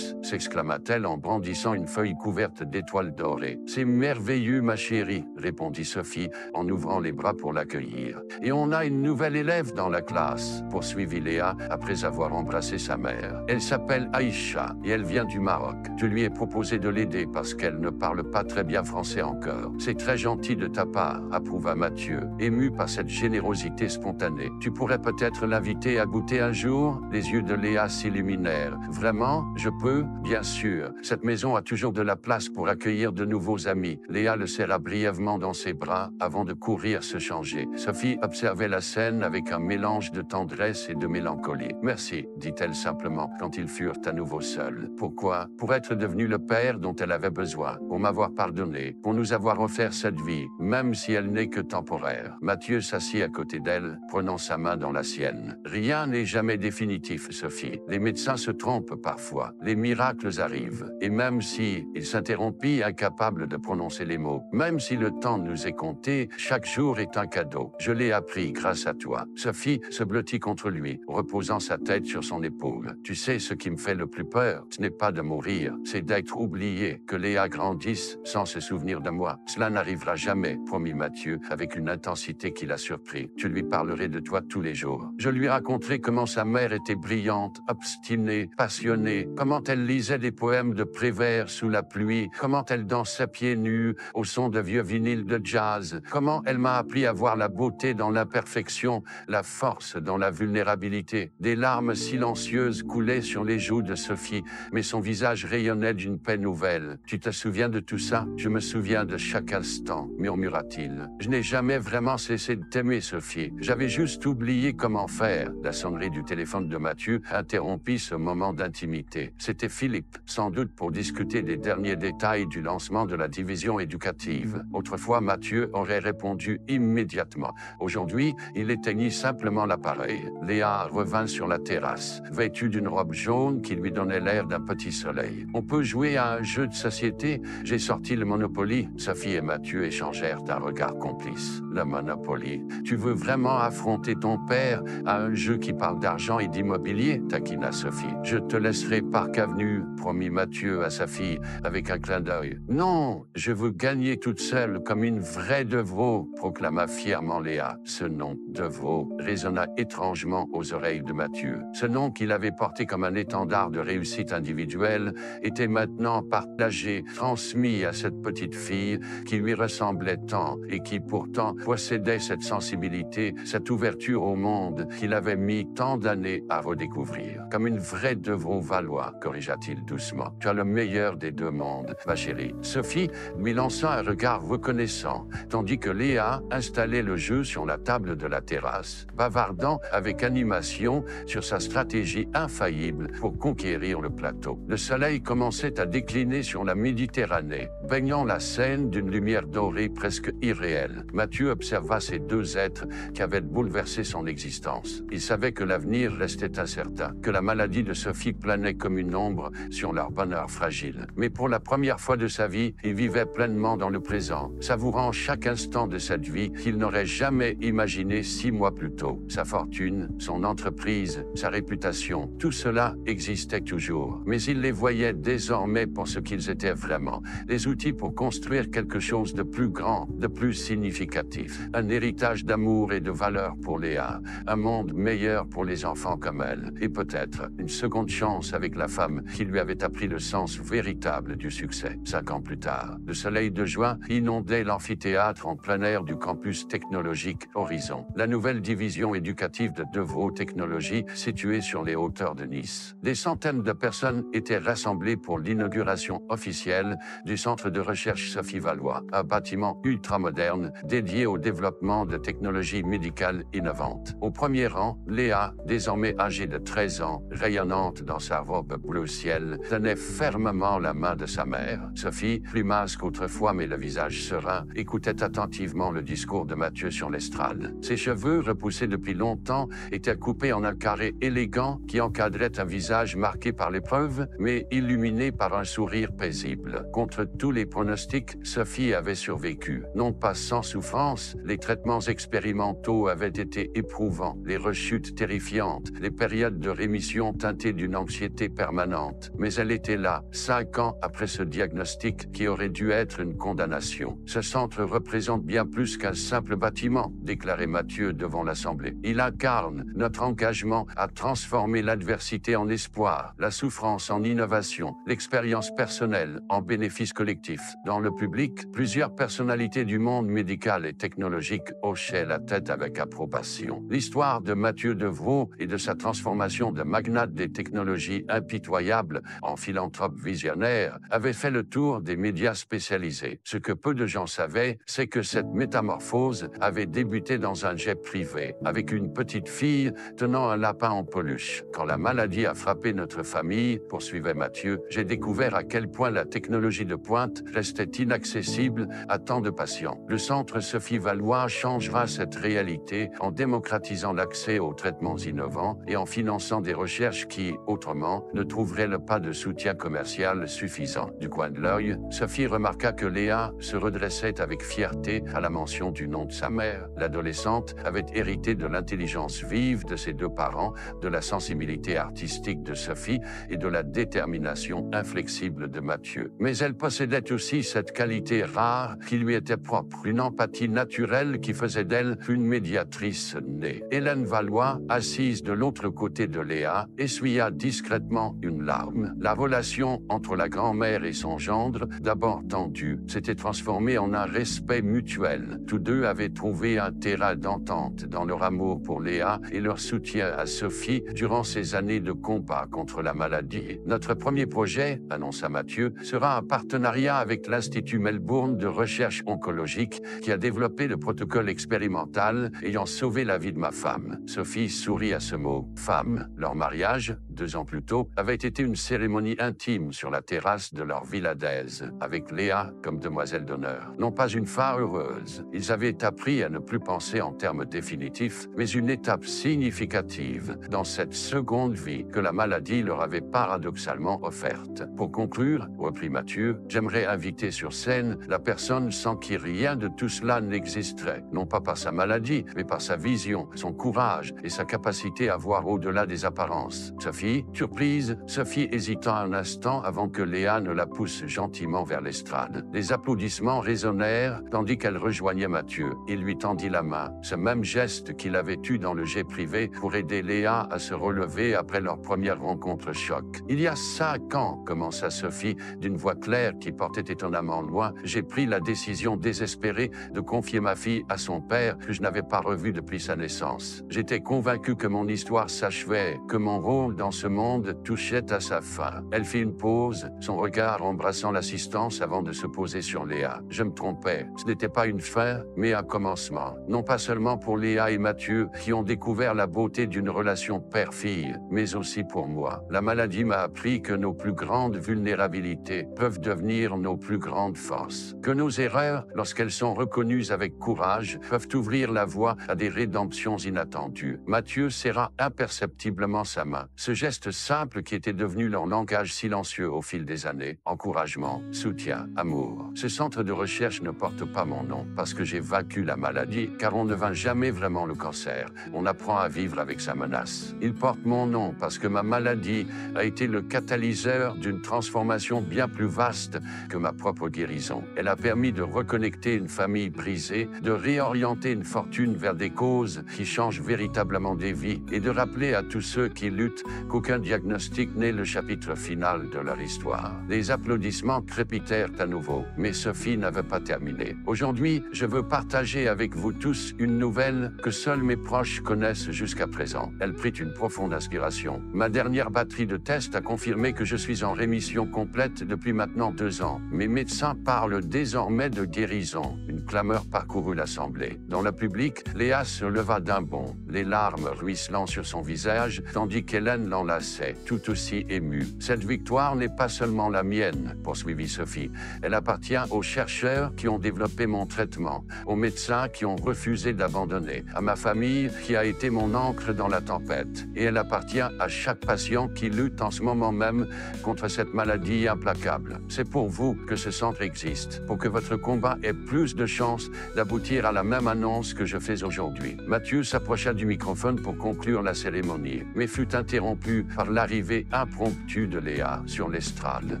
s'exclama-t-elle en brandissant une feuille couverte d'étoiles dorées. C'est merveilleux, ma chérie, répondit Sophie en ouvrant les bras pour l'accueillir. Et on a une nouvelle élève dans la classe, poursuivit Léa après avoir embrassé sa mère. Elle s'appelle Aïcha et elle vient du Maroc. Je lui ai proposé de l'aider parce qu'elle ne parle pas très bien français encore. C'est très gentil de ta part, approuva Mathieu, ému par cette générosité spontanée. Tu pourrais peut-être l'inviter à goûter un jour? Les yeux de Léa s'illuminèrent. Vraiment? Je peux? Bien sûr. Cette maison a toujours de la place pour accueillir de nouveaux amis. Léa le serra brièvement dans ses bras avant de courir se changer. Sophie observait la scène avec un mélange de tendresse et de mélancolie. Merci, dit-elle simplement quand ils furent à nouveau seuls. Pourquoi? Pour être devenu le père dont elle avait besoin, pour m'avoir pardonné, pour nous avoir offert cette vie, même si elle n'est que temporaire. Mathieu s'assit à côté d'elle, prenant sa main dans la sienne. Rien n'est jamais définitif, Sophie. Les médecins se trompent parfois. Les miracles arrivent. Et même si il s'interrompit, incapable de prononcer les mots, même si le temps nous est compté, chaque jour est un cadeau. Je l'ai appris grâce à toi. Sophie se blottit contre lui, reposant sa tête sur son épaule. Tu sais ce qui me fait le plus peur, ce n'est pas de mourir, c'est d'être oublié, que Léa grandisse sans se souvenir de moi. Cela n'arrivera jamais, promit Mathieu, avec une intensité qui l'a surpris. Je lui parlerai de toi tous les jours. Je lui raconterai comment sa mère était brillante, obstinée, passionnée, comment elle lisait des poèmes de Prévert sous la pluie, comment elle dansait pieds nus au son de vieux vinyles de jazz, comment elle m'a appris à voir la beauté dans l'imperfection, la force dans la vulnérabilité. Des larmes silencieuses coulaient sur les joues de Sophie, mais son visage rayonnait d'une paix nouvelle. Tu te souviens de tout ça? Je me souviens de chaque instant, murmura-t-il. Je n'ai jamais vraiment cessé de t'aimer, Sophie. J'avais juste oublié comment faire. La sonnerie du téléphone de Mathieu interrompit ce moment d'intimité. C'était Philippe, sans doute pour discuter des derniers détails du lancement de la division éducative. Autrefois, Mathieu aurait répondu immédiatement. Aujourd'hui, il éteignit simplement l'appareil. Léa revint sur la terrasse, vêtue d'une robe jaune qui lui donnait l'air d'un petit soleil. On peut jouer à un jeu de société? J'ai sorti le Monopoly. Sophie et Mathieu échangèrent un regard complice. Le Monopoly. Tu veux vraiment affronter ton père à un jeu qui parle d'argent et d'immobilier? Taquina Sophie. Je te laisserai Parc Avenue, promit Mathieu à sa fille avec un clin d'œil. Non, Non, je veux gagner toute seule comme une vraie Deveau, proclama fièrement Léa. Ce nom, Deveau, résonna étrangement aux oreilles de Mathieu. Ce nom qu'il avait porté comme un étendard de réussite individuelle était maintenant partagé, transmis à cette petite fille qui lui ressemblait tant et qui pourtant possédait cette sensibilité, cette ouverture au monde qu'il avait mis tant d'années à redécouvrir. Comme une vraie Deveau Valois, corrigea-t-il doucement. Tu as le meilleur des deux mondes, ma chérie. Sophie lui lança un regard reconnaissant, tandis que Léa installait le jeu sur la table de la terrasse, bavardant avec animation sur sa stratégie infaillible pour conquérir le plateau. Le soleil commençait à décliner sur la Méditerranée, baignant la Seine d'une lumière dorée presque irréelle. Mathieu observa ces deux êtres qui avaient bouleversé son existence. Il savait que l'avenir restait incertain, que la maladie de Sophie planait comme une ombre sur leur bonheur fragile. Mais pour la première fois de sa vie, il vivait pleinement dans le présent, savourant chaque instant de cette vie qu'il n'aurait jamais imaginé 6 mois plus tôt. Sa fortune, son entreprise, sa réputation, tout cela existait toujours. Mais il les voyait désormais pour ce qu'ils étaient vraiment, des outils pour construire quelque chose de plus grand, de plus significatif. Un héritage d'amour et de valeur pour Léa, un monde meilleur pour les enfants comme elle, et peut-être une seconde chance avec la femme qui lui avait appris le sens véritable du succès. 5 ans plus tard, le soleil de juin inondait l'amphithéâtre en plein air du campus technologique Horizon, la nouvelle division éducative de Deveau Technologies située sur les hauteurs de Nice. Des centaines de personnes étaient rassemblées pour l'inauguration officielle du centre de recherche Sophie Valois, un bâtiment ultramoderne dédié au développement de technologies médicales innovantes. Au premier rang, Léa, désormais âgée de 13 ans, rayonnante dans sa robe bleu ciel, tenait fermement la main de sa mère. Sophie, plus mince qu'autrefois mais le visage serein, écoutait attentivement le discours de Mathieu sur l'estrade. Ses cheveux, repoussés depuis longtemps, étaient coupés en un carré élégant qui encadrait un visage marqué par l'épreuve, mais illuminé par un sourire paisible. Contre tous les pronostics, Sophie avait survécu. Non pas sans souffrance, les traitements expérimentaux avaient été éprouvants, les rechutes terrifiantes, les périodes de rémission teintées d'une anxiété permanente. Mais elle était là, 5 ans après ce diagnostic qui aurait dû être une condamnation. Ce centre représente bien plus qu'un simple bâtiment, déclarait Mathieu devant l'Assemblée. Il incarne notre engagement à transformer l'adversité en espoir, la souffrance en innovation, l'expérience personnelle en bénéfice collectif. Dans le public, plusieurs personnalités du monde médical et technologique hochaient la tête avec approbation. L'histoire de Mathieu Deveau et de sa transformation de magnate des technologies impitoyable en philanthrope visionnaire avait fait le tour des médias spécialisés. Ce que peu de gens savaient, c'est que cette métamorphose avait débuté dans un jet privé, avec une petite fille tenant un lapin en peluche. Quand la maladie a frappé notre famille, poursuivait Mathieu, j'ai découvert à quel point la technologie de pointe restait inaccessible à tant de patients. Le centre Sophie Valois changera cette réalité en démocratisant l'accès aux traitements innovants et en finançant des recherches qui, autrement, ne trouveraient pas de soutien commercial suffisant. Du coin de l'œil, Sophie remarqua que Léa se redressait avec fierté à la mention du nom de sa mère. L'adolescente avait hérité de l'intelligence vive de ses deux parents, de la sensibilité artistique de Sophie et de la détermination inflexible de Mathieu. Mais elle possédait aussi cette qualité rare qui lui était propre, une empathie naturelle qui faisait d'elle une médiatrice née. Hélène Valois, assise de l'autre côté de Léa, essuya discrètement une larme. La relation entre la grand-mère et son gendre, d'abord tendue, s'était transformée en un respect mutuel. Tous deux avaient trouvé un terrain d'entente dans leur amour pour Léa et leur soutien à Sophie durant ces années de combat contre la maladie. Notre premier projet, annonça Mathieu, sera un partenariat avec l'Institut Melbourne de recherche oncologique qui a développé le protocole expérimental ayant sauvé la vie de ma femme. Sophie sourit à ce mot. Femme, leur mariage, 2 ans plus tôt, avait été une cérémonie intime sur la terrasse de leur villa d'Aise, avec Léa comme demoiselle d'honneur. Non pas une fin heureuse, ils avaient appris à ne plus penser en termes définitifs, mais une étape significative dans cette seconde vie que la maladie leur avait paradoxalement offerte. Pour conclure, reprit Mathieu, j'aimerais inviter sur scène la personne sans qui rien de tout cela n'existerait, non pas par sa maladie, mais par sa vision, son courage et sa capacité à voir au-delà des apparences. Sophie Sophie. Surprise, Sophie hésita un instant avant que Léa ne la pousse gentiment vers l'estrade. Les applaudissements résonnèrent tandis qu'elle rejoignait Mathieu. Il lui tendit la main, ce même geste qu'il avait eu dans le jet privé pour aider Léa à se relever après leur première rencontre choc. Il y a 5 ans, commença Sophie d'une voix claire qui portait étonnamment loin, j'ai pris la décision désespérée de confier ma fille à son père que je n'avais pas revu depuis sa naissance. J'étais convaincu que mon histoire s'achevait, que mon rôle dans ce monde touchait à sa fin. Elle fit une pause, son regard embrassant l'assistance avant de se poser sur Léa. Je me trompais, ce n'était pas une fin, mais un commencement. Non pas seulement pour Léa et Mathieu, qui ont découvert la beauté d'une relation père-fille, mais aussi pour moi. La maladie m'a appris que nos plus grandes vulnérabilités peuvent devenir nos plus grandes forces. Que nos erreurs, lorsqu'elles sont reconnues avec courage, peuvent ouvrir la voie à des rédemptions inattendues. Mathieu serra imperceptiblement sa main. Ce geste simple qui était devenu leur langage silencieux au fil des années. Encouragement, soutien, amour. Ce centre de recherche ne porte pas mon nom parce que j'ai vaincu la maladie, car on ne vainc jamais vraiment le cancer. On apprend à vivre avec sa menace. Il porte mon nom parce que ma maladie a été le catalyseur d'une transformation bien plus vaste que ma propre guérison. Elle a permis de reconnecter une famille brisée, de réorienter une fortune vers des causes qui changent véritablement des vies et de rappeler à tous ceux qui luttent qu'aucun diagnostic n'est le chapitre final de leur histoire. Les applaudissements crépitèrent à nouveau, mais Sophie n'avait pas terminé. Aujourd'hui, je veux partager avec vous tous une nouvelle que seuls mes proches connaissent jusqu'à présent. Elle prit une profonde inspiration. Ma dernière batterie de tests a confirmé que je suis en rémission complète depuis maintenant 2 ans. Mes médecins parlent désormais de guérison. Une clameur parcourut l'assemblée. Dans le public, Léa se leva d'un bond, les larmes ruisselant sur son visage, tandis qu'Hélène l'enlaçait, tout aussi émue. Cette victoire n'est pas seulement la mienne, poursuivit Sophie. Elle appartient aux chercheurs qui ont développé mon traitement, aux médecins qui ont refusé d'abandonner, à ma famille qui a été mon ancre dans la tempête. Et elle appartient à chaque patient qui lutte en ce moment même contre cette maladie implacable. C'est pour vous que ce centre existe, pour que votre combat ait plus de chances d'aboutir à la même annonce que je fais aujourd'hui. Mathieu s'approcha du microphone pour conclure la cérémonie, mais fut interrompu par l'arrivée impromptue de Léa sur l'estrade.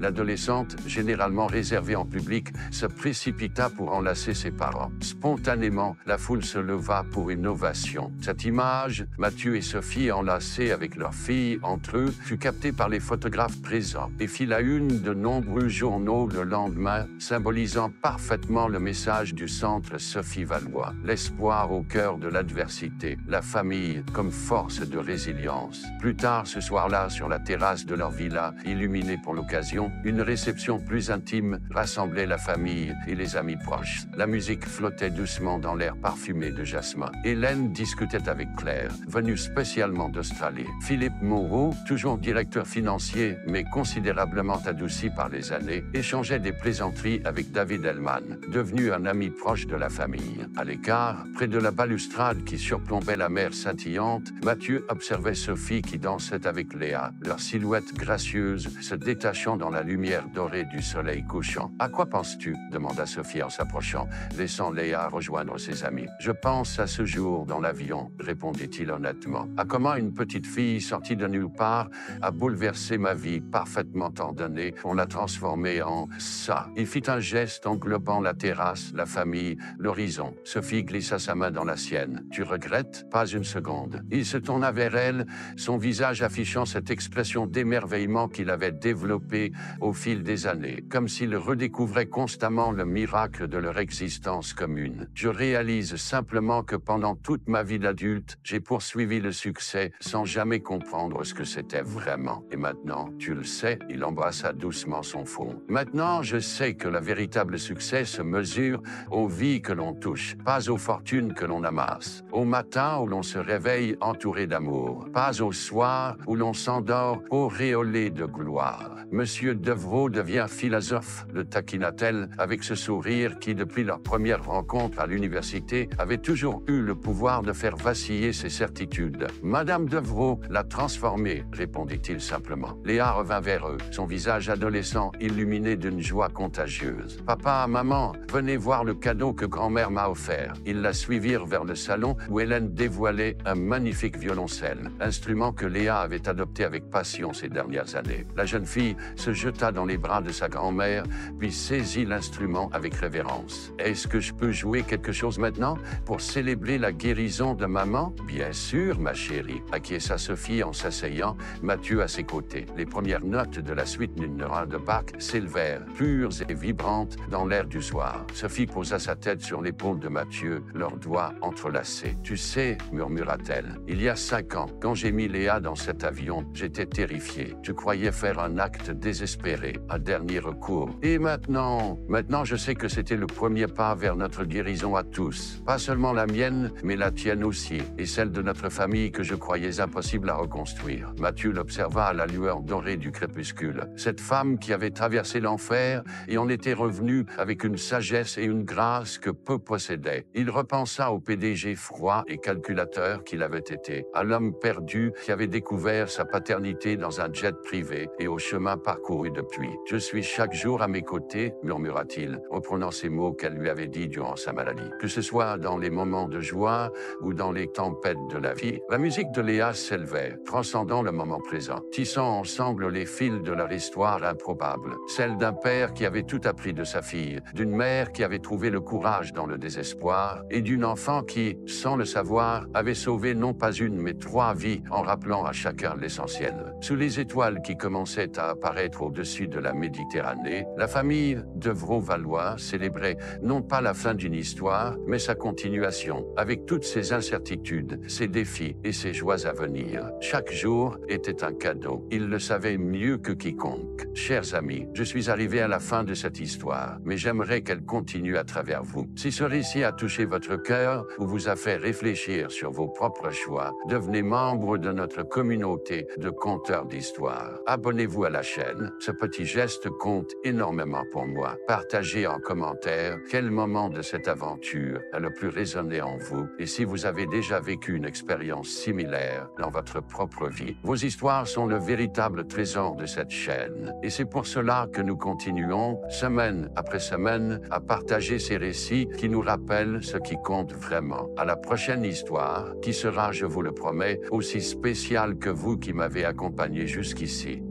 L'adolescente, généralement réservée en public, se précipita pour enlacer ses parents. Spontanément, la foule se leva pour une ovation. Cette image, Mathieu et Sophie enlacés avec leur fille entre eux, fut captée par les photographes présents et fit la une de nombreux journaux le lendemain, symbolisant parfaitement le message du centre Sophie Valois. L'espoir au cœur de l'adversité, la famille comme force de résilience. Plus tard ce soir-là, sur la terrasse de leur villa, illuminée pour l'occasion, une réception plus intime rassemblait la famille et les amis proches. La musique flottait doucement dans l'air parfumé de jasmin. Hélène discutait avec Claire, venue spécialement d'Australie. Philippe Moreau, toujours directeur financier, mais considérablement adouci par les années, échangeait des plaisanteries avec David Hellman, devenu un ami proche de la famille. À l'écart, près de la balustrade qui surplombait la mer scintillante, Mathieu observait Sophie qui dansait avec Léa, leur silhouette gracieuse se détachant dans la lumière dorée du soleil couchant. « À quoi penses-tu » demanda Sophie en s'approchant, laissant Léa rejoindre ses amis. « Je pense à ce jour dans l'avion » répondit-il honnêtement. « À comment une petite fille sortie de nulle part a bouleversé ma vie parfaitement ordonnée pour la transformer en ça. » Il fit un geste englobant la terrasse, la famille, l'horizon. Sophie glissa sa main dans la sienne. « Tu regrettes ?» Pas une seconde. Il se tourna vers elle, son visage affichant cette expression d'émerveillement qu'il avait développée au fil des années, comme s'il redécouvrait constamment le miracle de leur existence commune. « Je réalise simplement que pendant toute ma vie d'adulte, j'ai poursuivi le succès sans jamais comprendre ce que c'était vraiment. Et maintenant, tu le sais, il embrassa doucement son front. Maintenant, je sais que le véritable succès se mesure aux vies que l'on touche, pas aux fortunes que l'on amasse, au matin où l'on se réveille entouré d'amour, pas au soir où l'on s'endort auréolé de gloire. Monsieur Devreau devient philosophe, le taquina-t-elle avec ce sourire qui, depuis leur première rencontre à l'université, avait toujours eu le pouvoir de faire vaciller ses certitudes. Madame Devreau l'a transformé, répondit-il simplement. Léa revint vers eux, son visage adolescent illuminé d'une joie contagieuse. Papa, maman, venez voir le le cadeau que grand-mère m'a offert. Ils la suivirent vers le salon où Hélène dévoilait un magnifique violoncelle, instrument que Léa avait adopté avec passion ces dernières années. La jeune fille se jeta dans les bras de sa grand-mère, puis saisit l'instrument avec révérence. « Est-ce que je peux jouer quelque chose maintenant pour célébrer la guérison de maman ?»« Bien sûr, ma chérie, » acquiesça Sophie en s'asseyant, Mathieu à ses côtés. Les premières notes de la suite numérale de Bach s'élevèrent, pures et vibrantes, dans l'air du soir. Sophie posa sa tête sur l'épaule de Mathieu, leurs doigts entrelacés. « Tu sais, » murmura-t-elle, « il y a 5 ans, quand j'ai mis Léa dans cet avion, j'étais terrifié. Je croyais faire un acte désespéré, un dernier recours. Et maintenant je sais que c'était le premier pas vers notre guérison à tous. Pas seulement la mienne, mais la tienne aussi, et celle de notre famille que je croyais impossible à reconstruire. » Mathieu l'observa à la lueur dorée du crépuscule. Cette femme qui avait traversé l'enfer et en était revenue avec une sagesse et une grâce que peu possédaient. Il repensa au PDG froid et calculateur qu'il avait été, à l'homme perdu qui avait découvert sa paternité dans un jet privé et au chemin parcouru depuis. « Je suis chaque jour à mes côtés, » murmura-t-il, reprenant ces mots qu'elle lui avait dit durant sa maladie. Que ce soit dans les moments de joie ou dans les tempêtes de la vie, la musique de Léa s'élevait, transcendant le moment présent, tissant ensemble les fils de leur histoire improbable. Celle d'un père qui avait tout appris de sa fille, d'une mère qui avait trouvé le courage dans le désespoir, et d'une enfant qui, sans le savoir, avait sauvé non pas une mais 3 vies en rappelant à chacun l'essentiel. Sous les étoiles qui commençaient à apparaître au-dessus de la Méditerranée, la famille de Vaux-Valois célébrait non pas la fin d'une histoire, mais sa continuation, avec toutes ses incertitudes, ses défis et ses joies à venir. Chaque jour était un cadeau. Il le savait mieux que quiconque. Chers amis, je suis arrivé à la fin de cette histoire, mais j'aimerais qu'elle continue à travers vous. Si ce récit a touché votre cœur ou vous a fait réfléchir sur vos propres choix, devenez membre de notre communauté de conteurs d'histoires. Abonnez-vous à la chaîne. Ce petit geste compte énormément pour moi. Partagez en commentaire quel moment de cette aventure a le plus résonné en vous et si vous avez déjà vécu une expérience similaire dans votre propre vie. Vos histoires sont le véritable trésor de cette chaîne et c'est pour cela que nous continuons, semaine après semaine, à partager ces récits qui nous rappellent ce qui compte vraiment. À la prochaine histoire, qui sera, je vous le promets, aussi spéciale que vous qui m'avez accompagné jusqu'ici.